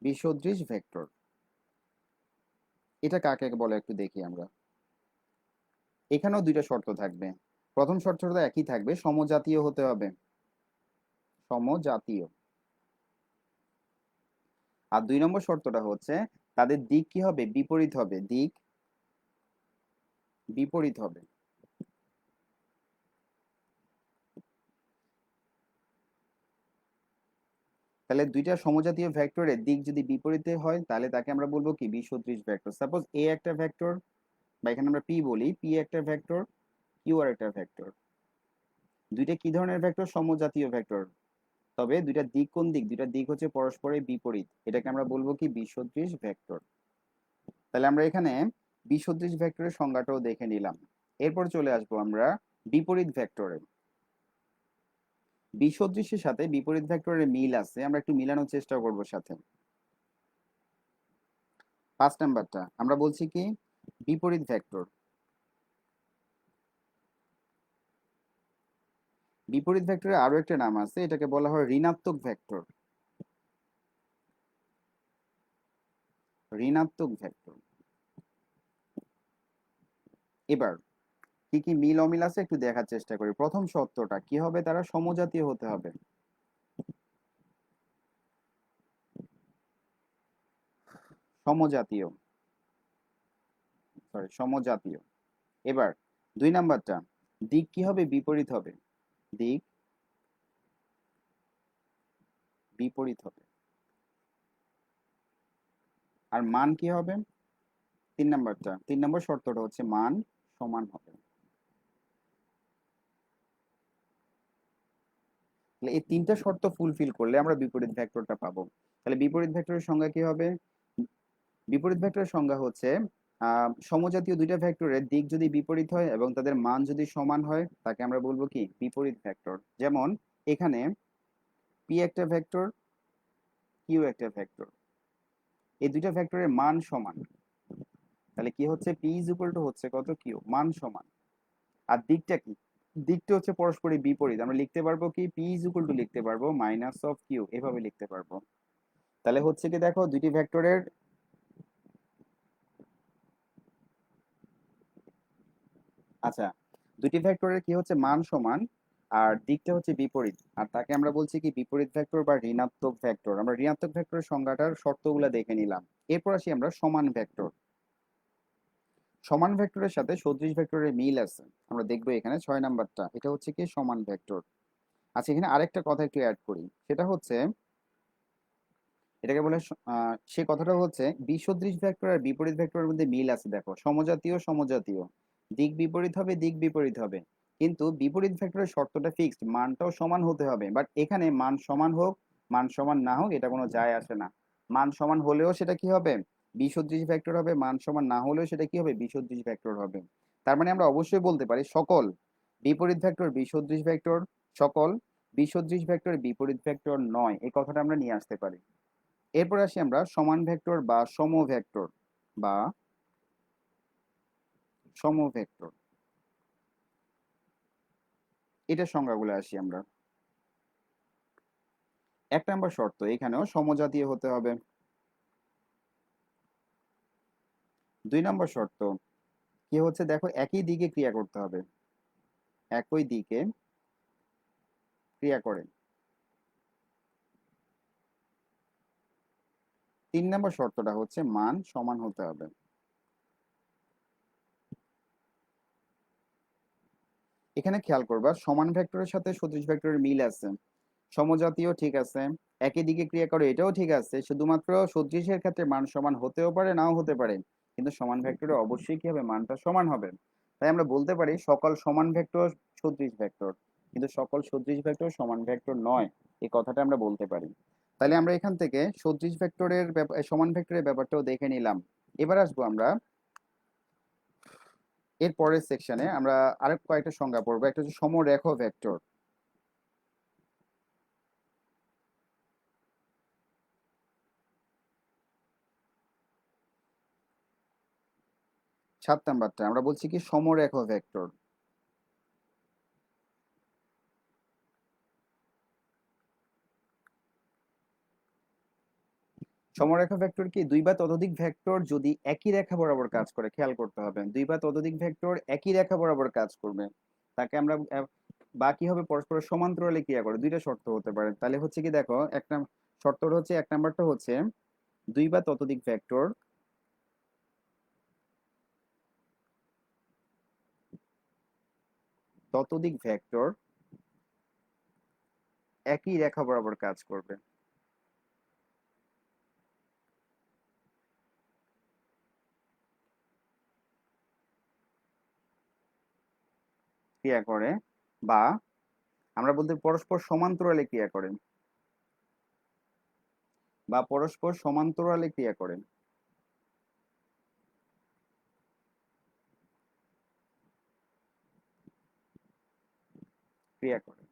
বিসদৃশ ভেক্টর এটা কাকে বলে একটু দেখি আমরা। এখানেও দুইটা শর্ত থাকবে। প্রথম শর্তটা একই থাকবে, সমজাতীয় হতে হবে, সমজাতীয়। আর 2 নম্বর শর্তটা হচ্ছে তাদের দিক কি হবে, বিপরীত হবে, দিক বিপরীত হবে। তাহলে দুইটা সমজাতীয় ভেক্টরের দিক যদি বিপরীতে হয় তাহলে তাকে আমরা বলবো কি বিসদৃশ ভেক্টর। সাপোজ এ একটা ভেক্টর, বা এখানে আমরা পি বলি, পি একটা ভেক্টর, কিউ আর একটা ভেক্টর। দুইটা কি ধরনের ভেক্টর, সমজাতীয় ভেক্টর। তবে দুইটা দিক কোন দিক, দুইটা দিক হচ্ছে পরস্পরের বিপরীত, এটাকে আমরা বলবো কি বিসদৃশ ভেক্টর। তাহলে আমরা এখানে বিসদৃশ ভেক্টরের সংজ্ঞাটাও দেখে নিলাম। এরপর চলে আসবো আমরা বিপরীত ভেক্টরে। বিসদৃশের সাথে বিপরীত ভেক্টরের মিল আছে, আমরা একটু মিলানোর চেষ্টা করব সাথে। 5 নাম্বারটা আমরা বলছি কি বিপরীত ভেক্টর। বিপরীত ভেক্টরের আরো একটা নাম আছে, এটাকে বলা হয় ঋণাত্মক ভেক্টর। ঋণাত্মক ভেক্টর। এবার কি কি মিল অমিল আছে একটু দেখার চেষ্টা করি। প্রথম শর্তটা কি হবে, তারা সমজাতীয় হতে হবে, সমজাতীয়, সরি সমজাতীয়। এবার 2 নাম্বারটা দিক কি হবে, বিপরীত হবে, দিক বিপরীত হবে। আর মান কি হবে, 3 নাম্বারটা, 3 নম্বর শর্তটা হচ্ছে মান সমান হবে। তাহলে এই তিনটা শর্ত ফুলফিল করলে আমরা বিপরীত ভেক্টরটা পাবো। তাহলে বিপরীত ভেক্টরের সংজ্ঞা কি হবে, বিপরীত ভেক্টরের সংজ্ঞা হচ্ছে সমজাতীয় দুইটা ভেক্টরের দিক যদি বিপরীত হয় এবং তাদের মান যদি সমান হয় তাকে আমরা বলবো কি বিপরীত ভেক্টর। যেমন এখানে পি একটা ভেক্টর, কিউ একটা ভেক্টর, এই দুইটা ভেক্টরের মান সমান, তাহলে কি হচ্ছে পি ইজ ইকুয়াল টু হচ্ছে কত, কিউ, মান সমান। আর দিকটা কি, দিকটা হচ্ছে পরস্পরের বিপরীত, আমরা লিখতে পারবো কি পি ইজ ইকুয়াল টু লিখতে পারবো মাইনাস অফ কিউ, এভাবে লিখতে পারবো। তাহলে হচ্ছে কি দেখো দুইটি ভেক্টরের, আচ্ছা, দুটি ভেক্টরের কি হচ্ছে মান সমান আর দিকটা হচ্ছে বিপরীত, আর তাকে আমরা বলছি কি বিপরীত ভেক্টর বা ঋণাত্মক ভেক্টর। আমরা ঋণাত্মক ভেক্টরের সংজ্ঞাটার শর্তগুলো দেখে নিলাম। এরপর আসি আমরা সমান ভেক্টর। সমান ভেক্টরের সাথে সদৃশ ভেক্টরের মিল আছে, আমরা দেখবো এখানে 6 নাম্বারটা, এটা হচ্ছে কি সমান ভেক্টর। আচ্ছা এখানে আরেকটা কথা একটু অ্যাড করি, সেটা হচ্ছে এটাকে বলে সে কথাটা হচ্ছে বিসদৃশ ভেক্টর আর বিপরীত ভেক্টরের মধ্যে মিল আছে। দেখো সমজাতীয় সমজাতীয়, দিক বিপরীত হবে, দিক বিপরীত হবে, কিন্তু বিপরীত ভেক্টরের শর্তটা ফিক্সড, মানটাও সমান হতে হবে। বাট এখানে মান সমান হোক মান সমান না হোক এটা কোনো যায় আসে না। মান সমান হলেও সেটা কি হবে, বিসদৃশ ভেক্টর হবে, মান সমান না হলেও সেটা কি হবে, বিসদৃশ ভেক্টর হবে। তার মানে আমরা অবশ্যই বলতে পারি সকল বিপরীত ভেক্টর বিসদৃশ ভেক্টর, সকল বিসদৃশ ভেক্টর বিপরীত ভেক্টর নয়, এই কথাটা আমরা নিয়ে আসতে পারি। এরপর আসি আমরা সমান ভেক্টর বা সমভেক্টর, বা সমভেক্টর, এটা সংজ্ঞাগুলো আসি আমরা। 1 নম্বর শর্ত এখানেও সমজাতীয় হতে হবে। 2 নম্বর শর্ত কি হচ্ছে, দেখো একই দিকে ক্রিয়া করতে হবে, একই দিকে ক্রিয়া করে। 3 নম্বর শর্তটা হচ্ছে মান সমান হতে হবে। এখানে খেয়াল করবা সমান ভেক্টরের সাথে সদৃশ ভেক্টরের মিল আছে, সমজাতীয় ঠিক আছে, একই দিকে ক্রিয়া করে এটাও ঠিক আছে, শুধুমাত্র সদৃশের ক্ষেত্রে মান সমান হতেও পারে নাও হতে পারে, কিন্তু সমান ভেক্টরে অবশ্যই কি হবে, মানটা সমান হবে। তাই আমরা বলতে পারি সকল সমান ভেক্টর সদৃশ ভেক্টর, কিন্তু সকল সদৃশ ভেক্টর সমান ভেক্টর নয়, এই কথাটা আমরা বলতে পারি। তাহলে আমরা এখান থেকে সদৃশ ভেক্টরের সমান ভেক্টরের ব্যাপারটাও দেখে নিলাম। এবার আসবো আমরা এর পরের সেকশনে, আমরা আরেক কয়েকটা সংজ্ঞা পড়বো। একটা হচ্ছে সমরেখ ভেক্টর। সাত নাম্বারটা আমরা বলছি কি সমরেখ ভেক্টর। সমরেখা ভেক্টর কি, দুই বা ততোধিক ভেক্টর যদি একই রেখা বরাবর কাজ করে, খেয়াল করতে হবে দুই বা ততোধিক ভেক্টর একই রেখা বরাবর কাজ করবে, তাকে আমরা বা কি হবে, পরস্পর সমান্তরালে ক্রিয়া করে। দুইটা শর্ত হতে পারে, তাহলে হচ্ছে কি দেখো, একটা শর্তটা হচ্ছে, এক নাম্বারটা হচ্ছে দুই বা ততোধিক ভেক্টর ততোধিক ভেক্টর একই রেখা বরাবর কাজ করবে, ক্রিয়া করে, বা আমরা বলতে পরস্পর সমান্তরালে ক্রিয়া করে, বা পরস্পর সমান্তরালে ক্রিয়া করে, ক্রিয়া করে,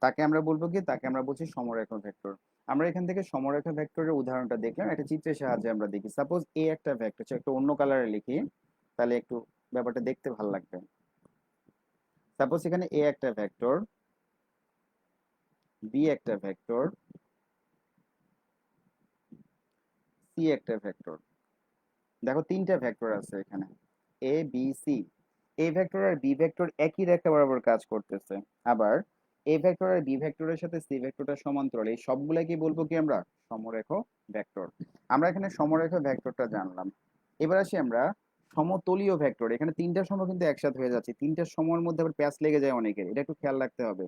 তাকে আমরা বলবো কি, তাকে আমরা বলছি সমরেখা ভেক্টর। আমরা এখান থেকে সমরেখা ভেক্টরের উদাহরণটা দেখলাম, একটা চিত্রের সাহায্যে আমরা দেখি। সাপোজ এ একটা ভেক্টর, একটু অন্য কালারে লিখি, তাহলে একটু ব্যাপারটা দেখতে ভালো লাগবে। সাপোজ এখানে এ একটা ভেক্টর, বি একটা ভেক্টর, সি একটা ভেক্টর। দেখো তিনটা ভেক্টর আছে এখানে, A B C. A vector আর বি ভেক্টর একই রেখা বরাবর কাজ করতেছে, আবার এ ভেক্টর আর বি ভেক্টরের সাথে সি ভেক্টরটা সমান্তরাল, এই সবগুলাই বলবো কি আমরা, সমরেখ ভেক্টর। আমরা এখানে সমরেখ ভেক্টরটা জানলাম। এবার আসি আমরা সমতলীয় ভেক্টর। এখানে তিনটা সম কিন্তু একসাথে হয়ে যাচ্ছে, তিনটা সময়ের মধ্যে আবার প্যাচ লেগে যায় অনেকের, এটা একটু খেয়াল রাখতে হবে।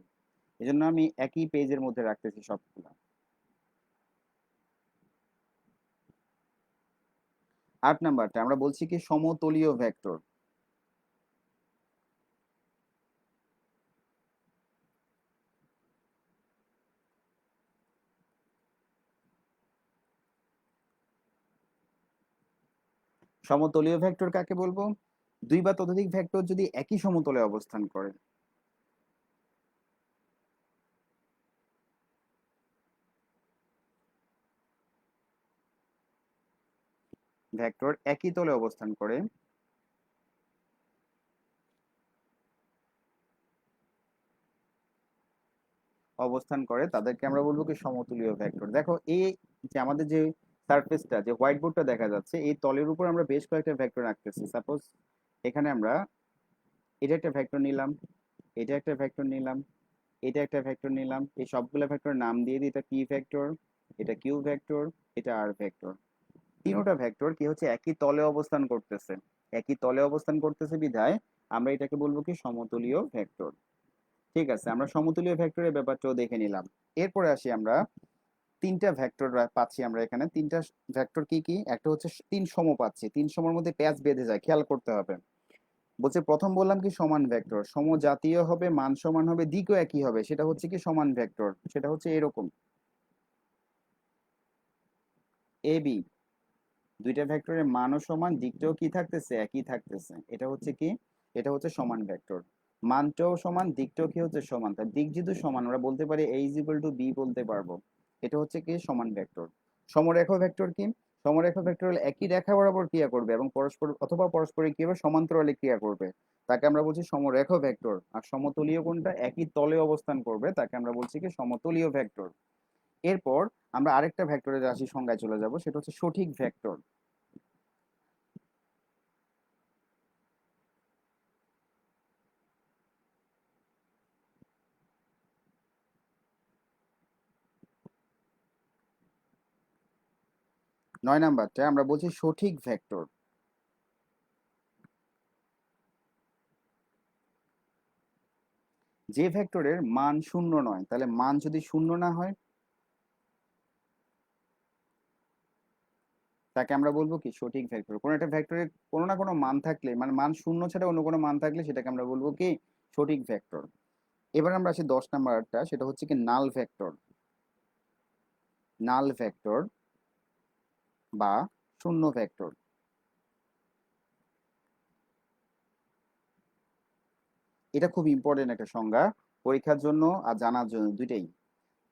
এই জন্য আমি একই পেজের মধ্যে রাখতেছি সবগুলো। 8 নাম্বারটা আমরা বলছি কি সমতলীয় ভেক্টর। সমতলীয় ভেক্টর কাকে বলবো, দুই বা ততোধিক ভেক্টর যদি একই সমতলে অবস্থান করে, ভেক্টর একই তলে অবস্থান করে, তাদেরকে আমরা বলবো কি সমতুলীয় ভেক্টর। দেখো এই যে আমাদের যে সারফেসটা, যে হোয়াইট বোর্ডটা দেখা যাচ্ছে, এই তলের উপর আমরা বেশ কয়েকটা ভেক্টর রাখতেছি। সাপোজ এখানে আমরা এটা একটা ভেক্টর নিলাম, এটা একটা ভেক্টর নিলাম, এটা একটা ভেক্টর নিলাম, এই সবগুলো ভেক্টর নাম দিয়ে দিই, এটা পি ভেক্টর, এটা কিউ ভেক্টর, এটা আর ভেক্টর। তিনোটা ভেক্টর কি হচ্ছে, একই তলে অবস্থান করতেছে, একই তলে অবস্থান করতেছে বিধায় আমরা এটাকে বলবো কি সমতলীয় ভেক্টর। ঠিক আছে, আমরা সমতুলীয় ভেক্টরের ব্যাপারটাও দেখে নিলাম। এরপরে আসি আমরা তিনটা ভেক্টর পাচ্ছি। আমরা এখানে তিনটা ভেক্টর কি কি, একটা হচ্ছে তিন সম পাচ্ছি, তিন সমর মধ্যে প্যাচ বেঁধে যায়, খেয়াল করতে হবে। বলছে প্রথম বললাম কি সমান ভেক্টর, সমজাতীয় হবে, মান সমান হবে, দিকও একই হবে, সেটা হচ্ছে কি সমান ভেক্টর। সেটা হচ্ছে এরকম এ বি, দুইটা ভেক্টরের মানও সমান, দিকটাও কি থাকতেছে, একই থাকতেছে, এটা হচ্ছে কি, এটা হচ্ছে সমান ভেক্টর। মানটাও সমান, দিকটাও কি হচ্ছে সমান, তার দিক যেহেতু সমান আমরা বলতে পারি a is equal to B বলতে পারবো। এটা হচ্ছে কি সমান ভেক্টর। সমরেখ ভেক্টর কি, সমরেখ ভেক্টর হলে একই রেখা বরাবর ক্রিয়া করবে এবং পরস্পর অথবা পরস্পরের কি হবে, সমান্তরালে ক্রিয়া করবে, তাকে আমরা বলছি সমরেখ ভেক্টর। আর সমতলীয় কোনটা, একই তলে অবস্থান করবে, তাকে আমরা বলছি কি সমতলীয় ভেক্টর। এরপর আমরা আরেকটা ভেক্টরের রাশি সংজ্ঞায় চলে যাব, সেটা হচ্ছে সঠিক ভেক্টর। 9 নাম্বারটা আমরা বলছি সঠিক ভেক্টর। যে ভেক্টরের মান শূন্য নয়, তাহলে মান যদি শূন্য না হয় তাকে আমরা বলবো কি সঠিক ভেক্টর। কোনো একটা ভেক্টরের কোনো না কোনো মান থাকলে, মানে মান শূন্য ছাড়া অন্য কোনো মান থাকলে সেটাকে আমরা বলবো কি সঠিক ভেক্টর। এবার আমরা আসি 10 নাম্বারটা, সেটা হচ্ছে কি নাল ভেক্টর। নাল ভেক্টর বা শূন্য ভেক্টর। এটা খুব ইম্পর্টেন্ট একটা সংজ্ঞা, পরীক্ষার জন্য আর জানার জন্য দুইটাই।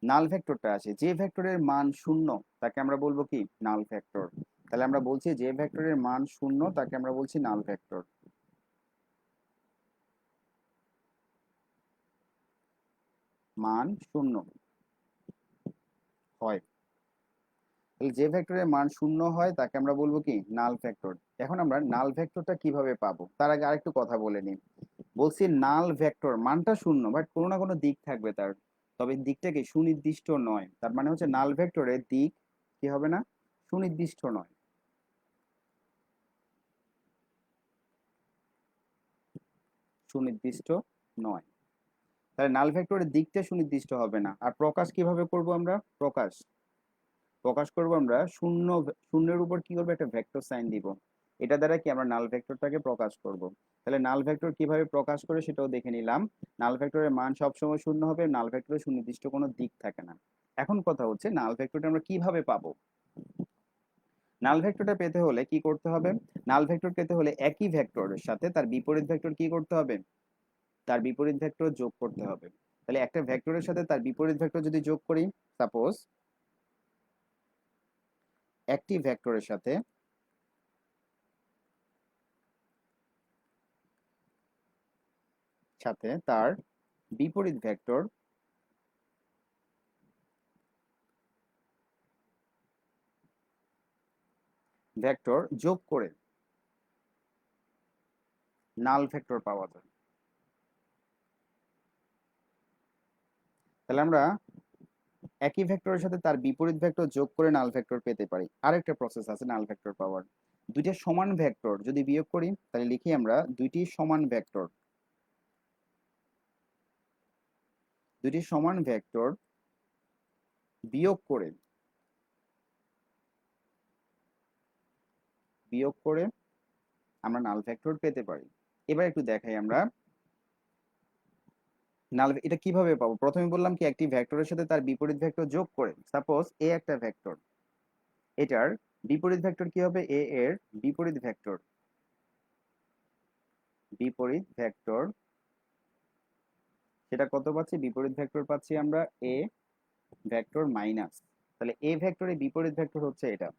নাল ভেক্টরটা আছে যে ভেক্টরের মান শূন্য তাকে আমরা বলবো কি নাল ভেক্টর। তাহলে আমরা বলছি যে ভেক্টরের মান শূন্য তাকে আমরা বলছি নাল ভেক্টর। মান শূন্য হয়, তাহলে যে ভেক্টরের মান শূন্য হয় তাকে আমরা বলবো কি নাল ভেক্টর। এখন আমরা নাল ভেক্টরটা কিভাবে পাবো তার আগে আরেকটু কথা বলে নিই। বলছি নাল ভেক্টর মানটা শূন্য, বাট কোনো না কোনো দিক থাকবে তার, তবে দিকটা কি সুনির্দিষ্ট নয়। তার মানে হচ্ছে নাল ভেক্টরের দিক কি হবে না, সুনির্দিষ্ট নয়। সুনির্দিষ্ট নয়, তাহলে নাল ভেক্টরের দিকটা সুনির্দিষ্ট হবে না। আর প্রকাশ কিভাবে করব আমরা, প্রকাশ প্রকাশ করব আমরা শূন্য, শূন্যের উপর কি করবো একটা ভেক্টর সাইন দিব। এটা দ্বারা কি আমরা নাল ভেক্টরটাকে প্রকাশ করব। তাহলে নাল ভেক্টর কিভাবে প্রকাশ করে সেটাও দেখে নিলাম। নাল ভেক্টরের মান সবসময় শূন্য হবে, নাল ভেক্টরের সুনির্দিষ্ট কোনো দিক থাকে না। এখন কথা হচ্ছে নাল ভেক্টরটা আমরা কিভাবে পাবো। নাল ভেক্টরটা পেতে হলে কি করতে হবে, নাল ভেক্টর পেতে হলে একই ভেক্টরের সাথে তার বিপরীত ভেক্টর কি করতে হবে, তার বিপরীত ভেক্টর যোগ করতে হবে। তাহলে একটা ভেক্টরের সাথে তার বিপরীত ভেক্টর যদি যোগ করি, সাপোজ একটি ভেক্টরের সাথে সাথে তার বিপরীত ভেক্টর ভেক্টর যোগ করে নাল ভেক্টর পাওয়া যায়। তাহলে আমরা একই ভেক্টরের সাথে তার বিপরীত ভেক্টর যোগ করে নাল ভেক্টর পেতে পারি। আরেকটা প্রসেস আছে নাল ভেক্টর পাওয়ার। দুইটা সমান ভেক্টর যদি বিয়োগ করি, তাহলে লিখি আমরা দুইটি সমান ভেক্টর, দুইটি সমান ভেক্টর বিয়োগ করে, বিয়োগ করে আমরা নাল ভেক্টর পেতে পারি। এবার একটু দেখাই আমরা নাল এটা কিভাবে পাবো। প্রথমে বললাম কি একটি ভেক্টরের সাথে তার বিপরীত ভেক্টর যোগ করে, সাপোজ এ একটা ভেক্টর, এটার বিপরীত ভেক্টর কি হবে, এ এর বিপরীত ভেক্টর, বিপরীত ভেক্টর সেটা কত পাচ্ছি, বিপরীত ভেক্টর পাচ্ছি আমরা এ ভেক্টর মাইনাস। তাহলে এ ভেক্টরের বিপরীত ভেক্টর হচ্ছে এটা।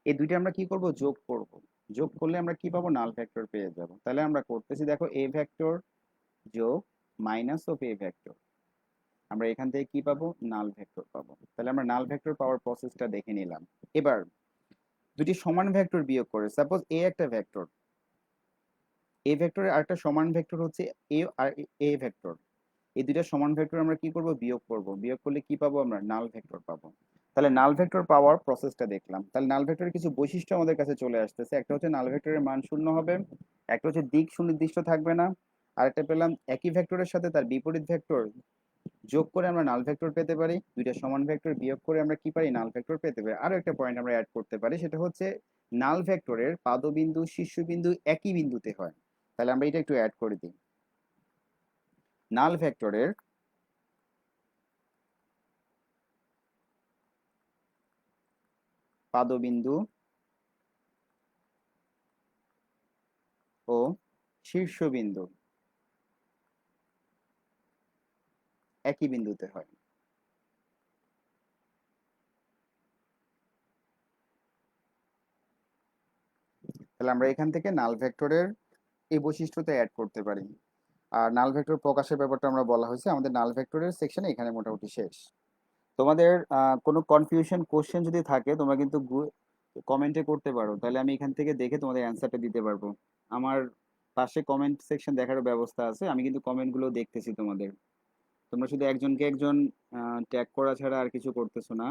এই দুইটা আমরা কি করব, যোগ করব। যোগ করলে আমরা কি পাবো, নাল ভেক্টর পেয়ে যাব। তাহলে আমরা করতেছি দেখো এ ভেক্টর যোগ মাইনাস অফ এ ভেক্টর, আমরা এখান থেকে কি পাবো, নাল ভেক্টর পাবো। তাহলে আমরা নাল ভেক্টর পাওয়ার প্রসেসটা দেখে নিলাম। এবার দুটি সমান ভেক্টর বিয়োগ করে, সাপোজ এ একটা ভেক্টর, এ ভেক্টরের আরেকটা সমান ভেক্টর হচ্ছে এ আর এ ভেক্টর, এই দুইটা সমান ভেক্টর আমরা কি করব, বিয়োগ করব। বিয়োগ করলে কি পাবো, আমরা নাল ভেক্টর পাবো। তাহলে নাল ভেক্টর পাওয়ার প্রসেসটা দেখলাম। তাহলে নাল ভেক্টরের কিছু বৈশিষ্ট্য আমাদের কাছে চলে আসতেছে। একটা হচ্ছে নাল ভেক্টরের মান শূন্য হবে, একটা হচ্ছে দিক সুনির্দিষ্ট থাকবে না, আরেকটা পেলাম একই ভেক্টরের সাথে তার বিপরীত ভেক্টর যোগ করে আমরা নাল ভেক্টর পেতে পারি, দুইটা সমান ভেক্টর বিয়োগ করে আমরা কি পারি, নাল ভেক্টর পেতে পারি। আরো একটা পয়েন্ট আমরা অ্যাড করতে পারি, সেটা হচ্ছে নাল ভেক্টরের পাদবিন্দু শীর্ষবিন্দু একই বিন্দুতে হয়। তাহলে আমরা এটা একটু অ্যাড করে দিই। নাল ভেক্টরের পাদবিন্দু ও শীর্ষবিন্দু একই বিন্দুতে হয়। তাহলে আমরা এখান থেকে নাল ভেক্টরের এই বৈশিষ্ট্যটা অ্যাড করতে পারি। আর নাল ভেক্টর প্রকাশের ব্যাপারটা আমরা বলা হয়েছে, আমাদের নাল ভেক্টরের সেকশনে এখানে মোটামুটি শেষ। তোমাদের কোনো কনফিউশন কোশ্চেন যদি থাকে তোমরা কিন্তু কমেন্টে করতে পারো, তাহলে আমি এখান থেকে দেখে তোমাদের অ্যান্সারটা দিতে পারবো। আমার পাশে কমেন্ট সেকশন দেখার ব্যবস্থা আছে, আমি কিন্তু কমেন্টগুলো দেখতেছি তোমাদের। তোমরা শুধু একজনকে একজন ট্যাগ করা ছাড়া আর কিছু করতেছো না।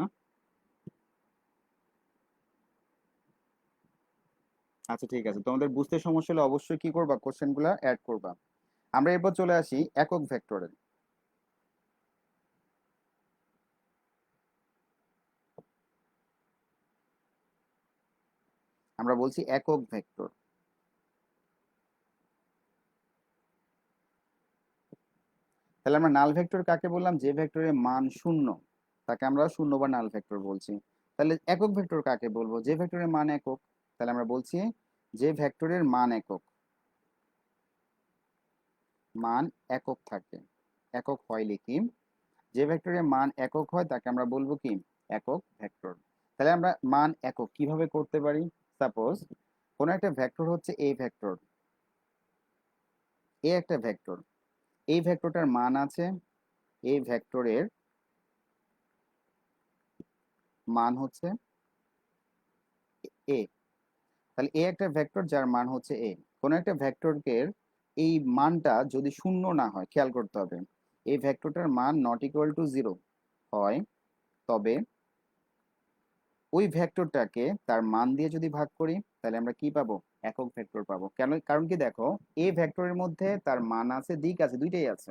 আচ্ছা ঠিক আছে, তোমাদের বুঝতে সমস্যা হলে অবশ্যই কি করবা, কোশ্চেন গুলা অ্যাড করবা। আমরা এরপর চলে আসি একক ভেক্টরে। আমরা বলছি একক ভেক্টর। তাহলে আমরা নাল ভেক্টর কাকে বললাম, যে ভেক্টরের মান শূন্য, তাকে আমরা শূন্য বা নাল ভেক্টর বলছি। তাহলে একক ভেক্টর কাকে বলবো, যে ভেক্টরের মান একক। তাহলে আমরা বলছি যে ভেক্টরের মান একক, মান একক থাকে, একক হয় লিখি। যে ভেক্টরের মান একক হয় তাকে আমরা বলবো কি, একক ভেক্টর। তাহলে আমরা মান একক কিভাবে করতে পারি, সাপোজ কোন একটা ভেক্টর হচ্ছে এ ভেক্টর, এ একটা ভেক্টর, এই ভেক্টরটার মান আছে, এই ভেক্টরের মান হচ্ছে এ। তাহলে এ একটা ভেক্টর যার মান হচ্ছে এ। কোন একটা ভেক্টরকে এই মানটা যদি শূন্য না হয়, খেয়াল করতে হবে, এই ভেক্টরটার মান নট ইকুয়াল টু জিরো হয়, তবে ওই ভেক্টরটাকে তার মান দিয়ে যদি ভাগ করি, তাহলে আমরা কি পাবো, একক ভেক্টর পাবো। কেন, কারণ কি দেখো, এ ভেক্টরের মধ্যে তার মান আছে, দিক আছে, দুইটাই আছে।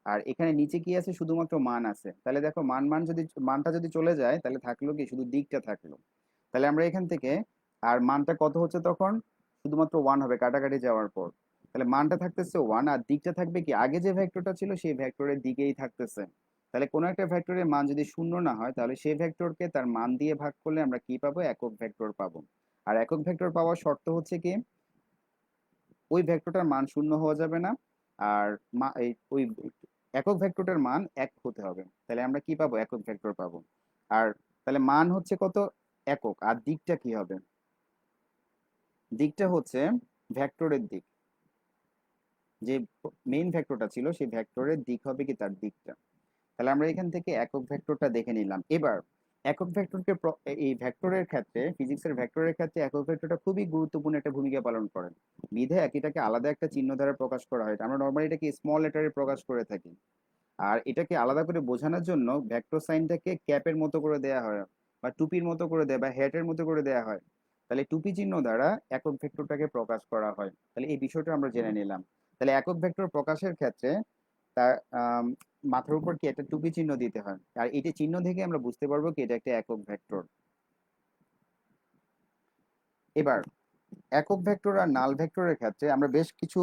আর এখানে নিচে কি আছে, শুধুমাত্র মান আছে। তাহলে দেখো মান যদি মানটা যদি চলে যায়, তাহলে থাকলো কি, শুধু দিকটা থাকলো। তাহলে আমরা এখান থেকে, আর মানটা কত হচ্ছে তখন, শুধুমাত্র ওয়ান হবে কাটাকাটি যাওয়ার পর। তাহলে মানটা থাকতেছে ওয়ান, আর দিকটা থাকবে কি, আগে যে ভেক্টরটা ছিল সেই ভেক্টরের দিকেই থাকতেছে। তাহলে কোনো একটা ভেক্টরের মান যদি শূন্য না হয়, তাহলে সেই ভেক্টরকে তার মান দিয়ে ভাগ করলে আমরা কি পাবো, একক ভেক্টর পাবো। আর একক ভেক্টর পাওয়ার শর্ত হচ্ছে কি, ওই ভেক্টরটার মান শূন্য হওয়া যাবে না, আর ওই একক ভেক্টরটার মান এক হতে হবে। তাহলে আমরা কি পাবো, একক ভেক্টর পাবো। আর তাহলে মান হচ্ছে কত, একক, আর দিকটা কি হবে, দিকটা হচ্ছে ভেক্টরের দিক, যে মেইন ভেক্টরটা ছিল সেই ভেক্টরের দিক হবে কি, তার দিকটা। তাহলে আমরা এখান থেকে একক ভেক্টরটা দেখে নিলাম। এবার একক ভেক্টরকে এই ভেক্টরের ক্ষেত্রে, ফিজিক্সের ভেক্টরের ক্ষেত্রে একক ভেক্টরটা খুবই গুরুত্বপূর্ণ একটা ভূমিকা পালন করে। বিধায় এটাকে আলাদা একটা চিহ্ন দ্বারা প্রকাশ করা হয়। আমরা নর্মালি এটাকে স্মল লেটারে প্রকাশ করে থাকি। আর এটাকে আলাদা করে বোঝানোর জন্য ভেক্টর সাইনটাকে ক্যাপের মতো করে দেয়া হয়, বা টুপির মতো করে দেয়, বা হ্যাটের মতো করে দেয়া হয়। তাহলে টুপি চিহ্ন দ্বারা একক ভেক্টরটাকে প্রকাশ করা হয়। তাহলে এই বিষয়টা আমরা জেনে নিলাম। তাহলে একক ভেক্টর প্রকাশের ক্ষেত্রে তার মাথার উপর কি একটা টুপি চিহ্ন দিতে হয়, আর এটি চিহ্ন থেকে আমরা বুঝতে পারবো কি এটা একটা একক ভেক্টর। এবার একক ভেক্টর আর নাল ভেক্টরের ক্ষেত্রে আমরা বেশ কিছু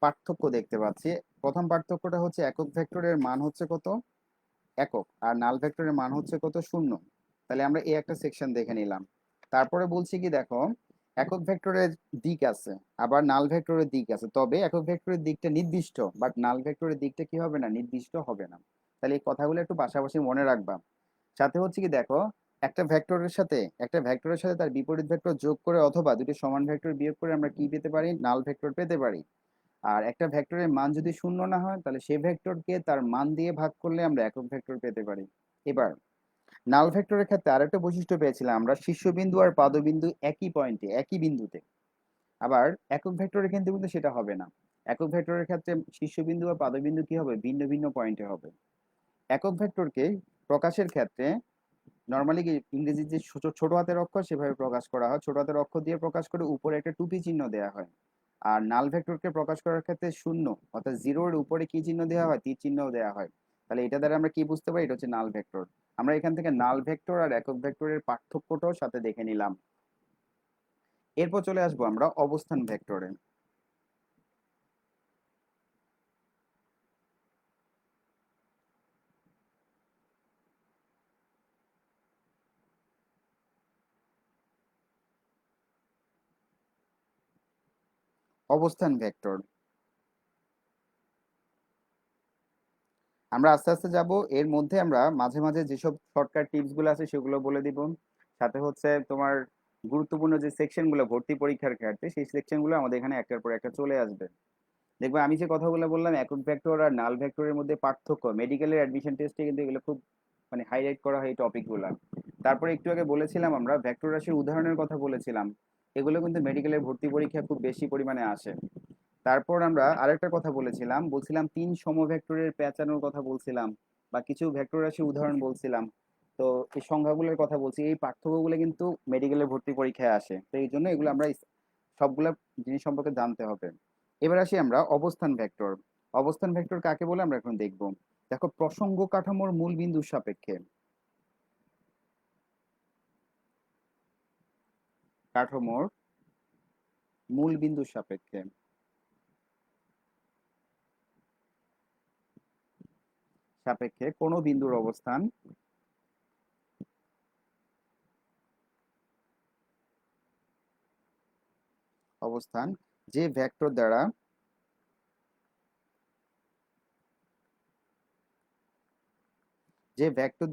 পার্থক্য দেখতে পাচ্ছি। প্রথম পার্থক্যটা হচ্ছে একক ভেক্টরের মান হচ্ছে কত, একক, আর নাল ভেক্টরের মান হচ্ছে কত, শূন্য। তাহলে আমরা এই একটা সেকশন দেখে নিলাম। তারপরে বলছি কি দেখো, একক ভেক্টরের দিক আছে, আবার নাল ভেক্টরের দিক আছে, তবে একক ভেক্টরের দিকটা নির্দিষ্ট, বাট নাল ভেক্টরের দিকটা কি হবে না, নির্দিষ্ট হবে না। তাহলে এই কথাগুলো একটু পাশাপাশি মনে রাখবা। সাথে হচ্ছে কি দেখো, একটা ভেক্টরের সাথে তার বিপরীত ভেক্টর যোগ করে অথবা দুটি সমান ভেক্টর বিয়োগ করে আমরা কি পেতে পারি, নাল ভেক্টর পেতে পারি। আর একটা ভেক্টরের মান যদি শূন্য না হয়, তাহলে সেই ভেক্টরকে তার মান দিয়ে ভাগ করলে আমরা একক ভেক্টর পেতে পারি। এবার নাল ভেক্টরের ক্ষেত্রে আরেকটা বৈশিষ্ট্য পেয়েছিলাম আমরা, শীর্ষবিন্দু আর পাদবিন্দু একই পয়েন্টে, একই বিন্দুতে। আবার একক ভেক্টরের ক্ষেত্রে কিন্তু সেটা হবে না। একক ভেক্টরের ক্ষেত্রে শীর্ষবিন্দু আর পাদবিন্দু কি হবে, ভিন্ন ভিন্ন পয়েন্টে হবে। একক ভেক্টরকে প্রকাশের ক্ষেত্রে নর্মালি কি, ইংরেজির যে ছোট ছোট হাতের অক্ষর সেভাবে প্রকাশ করা হয়, ছোট হাতের অক্ষর দিয়ে প্রকাশ করে উপরে একটা টুপি চিহ্ন দেওয়া হয়। আর নাল ভেক্টরকে প্রকাশ করার ক্ষেত্রে শূন্য, অর্থাৎ জিরোর উপরে কি চিহ্ন দেওয়া হয়, তীর চিহ্ন দেওয়া হয়। তাহলে এটা দ্বারা আমরা কি বুঝতে পারি, এটা হচ্ছে নাল ভেক্টর। আমরা এখান থেকে নাল ভেক্টর আর একক ভেক্টরের পার্থক্যটাও সাথে দেখে নিলাম। এরপর চলে আসবো আমরা অবস্থান ভেক্টরে। অবস্থান ভেক্টর আমরা আস্তে আস্তে যাব। এর মধ্যে আমরা মাঝে মাঝে যেসব শর্টকাট টিপস গুলো আছে সেগুলো বলে দিব। সাথে হচ্ছে তোমার গুরুত্বপূর্ণ যে সেকশন গুলো ভর্তি পরীক্ষার ক্ষেত্রে, সেই সেকশন গুলো আমাদের এখানে একটার পর একটা চলে আসবে। দেখবে আমি যে কথাগুলো বললাম একক ভেক্টর আর নাল ভেক্টরের মধ্যে পার্থক্য, মেডিকেলের অ্যাডমিশন টেস্টে কিন্তু এগুলো খুব মানে হাইলাইট করা হয় এই টপিকগুলো। তারপরে একটু আগে বলেছিলাম আমরা ভেক্টর রাশির উদাহরণের কথা বলেছিলাম, এগুলো কিন্তু মেডিকেলের ভর্তি পরীক্ষা খুব বেশি পরিমাণে আসে। তারপর আমরা আরেকটা কথা বলছিলাম তিন সমভেক্টরের পেঁচানোর কথা বলছিলাম, বা কিছু ভেক্টর রাশির উদাহরণ বলছিলাম। তো এই সংখ্যাগুলোর কথা বলছি, এই পার্থক্যগুলো কিন্তু মেডিকেলের ভর্তি পরীক্ষায় আসে, তো এই জন্য এগুলো আমরা সবগুলা জিনিস সম্পর্কে জানতে হবে। এবার আসি আমরা অবস্থান ভেক্টর। অবস্থান ভেক্টর কাকে বলে আমরা এখন দেখব। দেখো, প্রসঙ্গ কাঠামোর মূল বিন্দুর সাপেক্ষে, কাঠামোর মূল বিন্দুর সাপেক্ষে সাপেক্ষে কোনো বিন্দুর অবস্থান অবস্থান যে ভেক্টর দ্বারা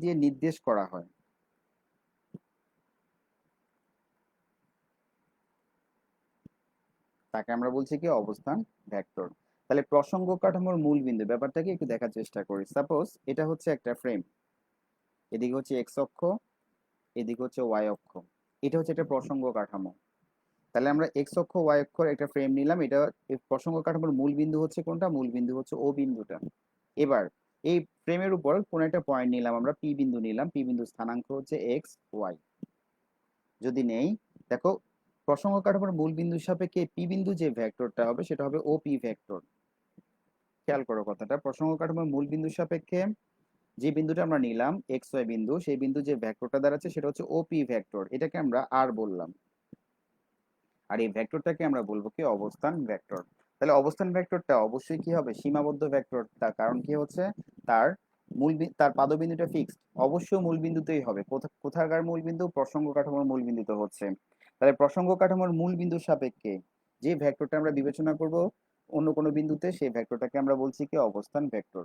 দিয়ে নির্দেশ করা হয়, তাকে আমরা বলছি কি অবস্থান ভেক্টর। তাহলে প্রসঙ্গ কাঠামোর মূল বিন্দু ব্যাপারটাকে একটু দেখার চেষ্টা করি। সাপোজ এটা হচ্ছে একটা ফ্রেম, এদিকে হচ্ছে এক্স অক্ষ, এদিকে হচ্ছে ওয়াই অক্ষ। এটা হচ্ছে একটা প্রসঙ্গ কাঠামো। তাহলে আমরা এক্স অক্ষ ওয়াই অক্ষর একটা ফ্রেম নিলাম। এটা এই প্রসঙ্গ কাঠামোর মূল বিন্দু হচ্ছে কোনটা? মূল বিন্দু হচ্ছে ও বিন্দুটা। এবার এই ফ্রেমের উপর কোন একটা পয়েন্ট নিলাম, আমরা পি বিন্দু নিলাম। পি বিন্দু স্থানাঙ্ক হচ্ছে এক্স ওয়াই। যদি নেই, দেখো, প্রসঙ্গ কাঠামোর মূল বিন্দুর সাপেক্ষে পি বিন্দু যে ভেক্টরটা হবে সেটা হবে ও পি ভেক্টর। খেয়াল করো কথাটা, প্রসঙ্গ কাঠামোর মূল বিন্দুর সাপেক্ষে যে বিন্দুটা আমরা নিলাম এক্স ওয়াই বিন্দু, সেই বিন্দু যে ভেক্টরটা দাঁড়াচ্ছে সেটা হচ্ছে ওপি ভেক্টর। এটাকে আমরা আর বললাম। আর এই ভেক্টরটাকে আমরা বলবো কি অবস্থান ভেক্টর। তাহলে অবস্থান ভেক্টরটা অবশ্যই কি হবে? সীমাবদ্ধ ভেক্টর। তার কারণ কি হচ্ছে, তার তার পাদবিন্দুটা ফিক্সড, অবশ্যই মূল বিন্দুতেই হবে। কোথাকার মূল বিন্দু? প্রসঙ্গ কাঠামোর মূল বিন্দুতে হচ্ছে। তাহলে প্রসঙ্গ কাঠামোর মূল বিন্দুর সাপেক্ষে যে ভেক্টরটা আমরা বিবেচনা করব অন্য কোনো বিন্দুতে, সেই ভেক্টরটাকে আমরা বলছি কি অবস্থান ভেক্টর।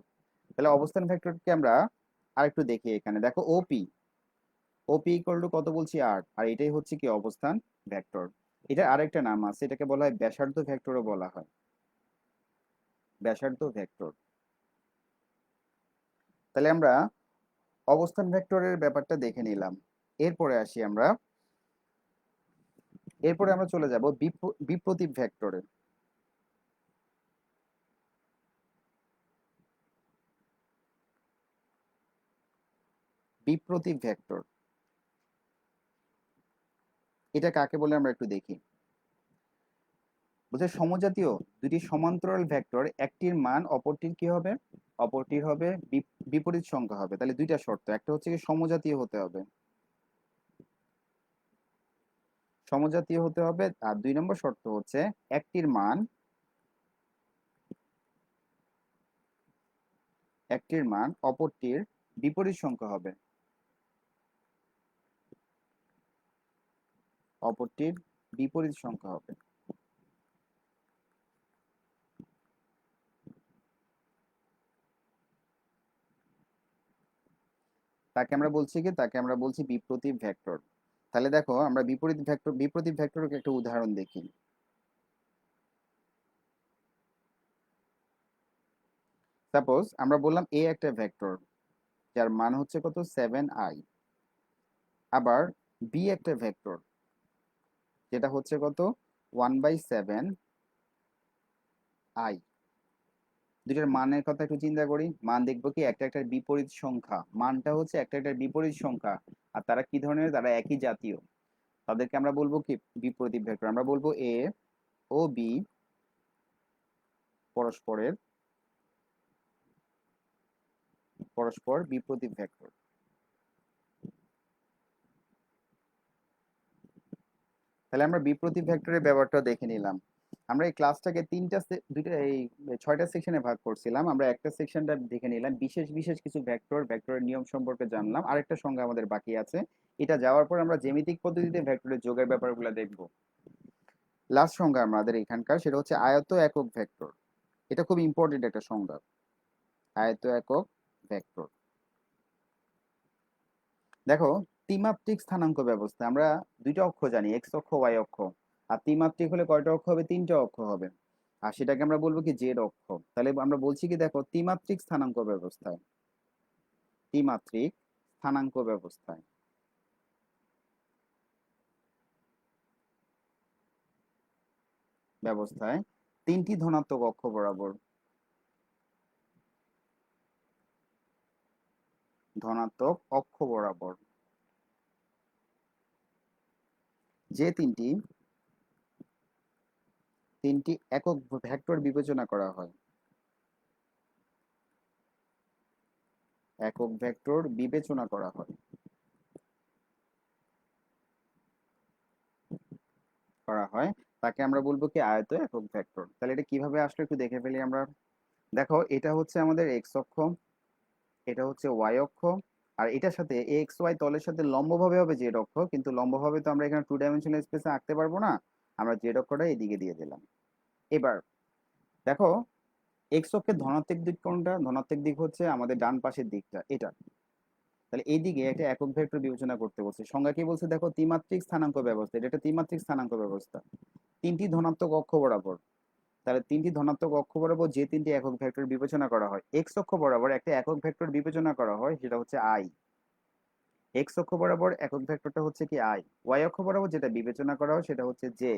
তাহলে অবস্থান ভেক্টরকে আমরা আরেকটু দেখি। এখানে দেখো ওপি, ওপি ইকুয়াল টু কত বলছি? আর এটাই হচ্ছে কি অবস্থান ভেক্টর। এটা আরেকটা নাম আছে, এটাকে বলা হয় ব্যাসার্ধ ভেক্টরও বলা হয়, ব্যাসার্ধ ভেক্টর। তাহলে আমরা অবস্থান ভেক্টরের ব্যাপারটা দেখে নিলাম। এরপরে আসি আমরা, এরপরে আমরা চলে যাব বিপ্রতীপ ভেক্টরে। বিপ্রতীপ ভেক্টর এটা কাকে বলে আমরা একটু দেখি। বলছে সমজাতীয় দুটি সমান্তরাল ভেক্টর, একটির মান অপরটির কি হবে? অপরটির হবে বিপরীত সংখ্যা হবে। তাহলে দুইটা শর্ত, একটা হচ্ছে কি সমজাতীয় হতে হবে, সমজাতীয় হতে হবে। আর দুই নম্বর শর্ত হচ্ছে একটির মান, একটির মান অপরটির বিপরীত সংখ্যা হবে, অপরটির বিপরীত সংখ্যা হবে। তাকে আমরা বলছি কি? তাকে আমরা বলছি বিপ্রতীপ ভেক্টর। তাহলে দেখো, আমরা বিপ্রতীপ ভেক্টরকে একটা উদাহরণ দেখি। সাপোজ আমরা বললাম এ একটা ভেক্টর যার মান হচ্ছে কত? 7i। আবার বি একটা ভেক্টর যেটা হচ্ছে কত? 1/7i। দুইটার মানের কথা একটু চিন্তা করি। মান দেখবো কি একটা একটার বিপরীত সংখ্যা, মানটা হচ্ছে একটা একটার বিপরীত সংখ্যা। আর তারা কি ধরনের? তারা একই জাতীয়। তাদেরকে আমরা বলবো কি বিপ্রতীপ ভেক্টর। আমরা বলবো এ ও বি পরস্পরের পরস্পর বিপ্রতীপ ভেক্টর। তাহলে আমরা বিপ্রতীপ ভেক্টরের ব্যাপারটা দেখে নিলাম। আমরা এই ক্লাসটাকে দুইটা এই 6টা সেকশনে ভাগ করছিলাম। আমরা একটা সেকশনটা দেখে নিলাম, বিশেষ বিশেষ কিছু ভেক্টরের নিয়ম সম্পর্কে জানলাম। আরেকটা সংজ্ঞা আমাদের বাকি আছে। এটা যাওয়ার পর আমরা জ্যামিতিক পদ্ধতিতে ভেক্টরের যোগের ব্যাপারগুলো দেখব। লাস্ট সংজ্ঞা আমাদের এখানকার, সেটা হচ্ছে আয়ত একক ভেক্টর। এটা খুব ইম্পর্টেন্ট একটা সংজ্ঞা, আয়ত একক ভেক্টর। দেখো, ত্রিমাত্রিক স্থানাঙ্ক ব্যবস্থা, আমরা দুইটা অক্ষ জানি, এক্স অক্ষ ওয়াই অক্ষ। আর ত্রিমাত্রিক হলে কয়টা অক্ষ হবে? তিনটা অক্ষ হবে। আর সেটাকে আমরা বলবো কি জেড অক্ষ। তাহলে আমরা বলছি কি, দেখো, ত্রিমাত্রিক স্থানাঙ্ক ব্যবস্থায়, ত্রিমাত্রিক স্থানাঙ্ক ব্যবস্থায় ব্যবস্থায় তিনটি ধনাত্মক অক্ষ বরাবর, ধনাত্মক অক্ষ বরাবর যে তিনটি তিনটি একক ভেক্টর বিবেচনা করা হয়। একক ভেক্টর বিবেচনা করা হয় তাকে আমরা বলবো কি আয়ত একক ভেক্টর। তাহলে এটা কিভাবে আসলে একটু দেখে ফেলি আমরা। দেখো এটা হচ্ছে আমাদের এক্স অক্ষ, এটা হচ্ছে ওয়াই অক্ষ, আর এটার সাথে এক্স ওয়াই তলের সাথে লম্বভাবে হবে জেড অক্ষ, কিন্তু লম্বভাবে তো আমরা এখানে টু ডাইমেনশনাল স্পেসে আঁকতে পারবো না, আমরা জেড অক্ষটা এদিকে দিয়ে দিলাম। এবার দেখো এক্স অক্ষের ধনাত্মক দিক কোনটা? ধনাত্মক দিক হচ্ছে আমাদের ডান পাশের দিকটা, এটা। তাহলে এইদিকে একটা একক ভেক্টর বিবেচনা করতে বলছে। সংজ্ঞা কি বলছে দেখো, ত্রিমাত্রিক স্থানাঙ্ক ব্যবস্থা, এটা একটা ত্রিমাত্রিক স্থানাঙ্ক ব্যবস্থা, তিনটি ধনাত্মক অক্ষ বরাবর। তাহলে তিনটি ধনাত্মক অক্ষ বরাবর যে তিনটি একক ভেক্টর বিবেচনা করা হয়, এক্স অক্ষ বরাবর একটা একক ভেক্টর বিবেচনা করা হয়, সেটা হচ্ছে আই। এক্স অক্ষ বরাবর একক ভেক্টরটা হচ্ছে কি আই। ওয়াই অক্ষ বরাবর যেটা বিবেচনা করা হয় সেটা হচ্ছে জে।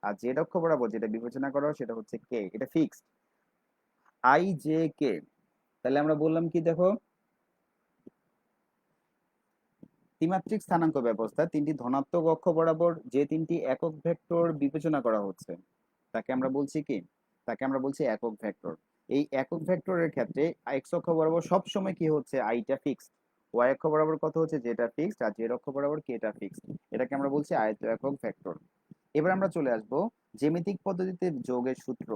আর জেড অক্ষ বরাবর যেটা বিবেচনা করা হয় সেটা হচ্ছে কে। এটা ফিক্সড, আই জে কে। তাহলে আমরা বললাম কি দেখো, ত্রিমাত্রিক স্থানাঙ্ক ব্যবস্থা, তিনটি ধনাত্মক অক্ষ বরাবর যে তিনটি একক ভেক্টর বিবেচনা করা হচ্ছে তাকে আমরা বলছি কি, তাকে আমরা বলছি একক ভেক্টর। এই একক ভেক্টরের ক্ষেত্রে এক্স অক্ষ বরাবর সব সময় কি হচ্ছে, আইটা ফিক্সড, ওয়াই অক্ষ বরাবর কত হচ্ছে, যেটা ফিক্সড, আর জেড অক্ষ বরাবর কেটা ফিক্সড। এটাকে আমরা বলছি আয়ত একক ভেক্টর। এবার আমরা চলে আসবো জ্যামিতিক পদ্ধতিতে যোগের সূত্র।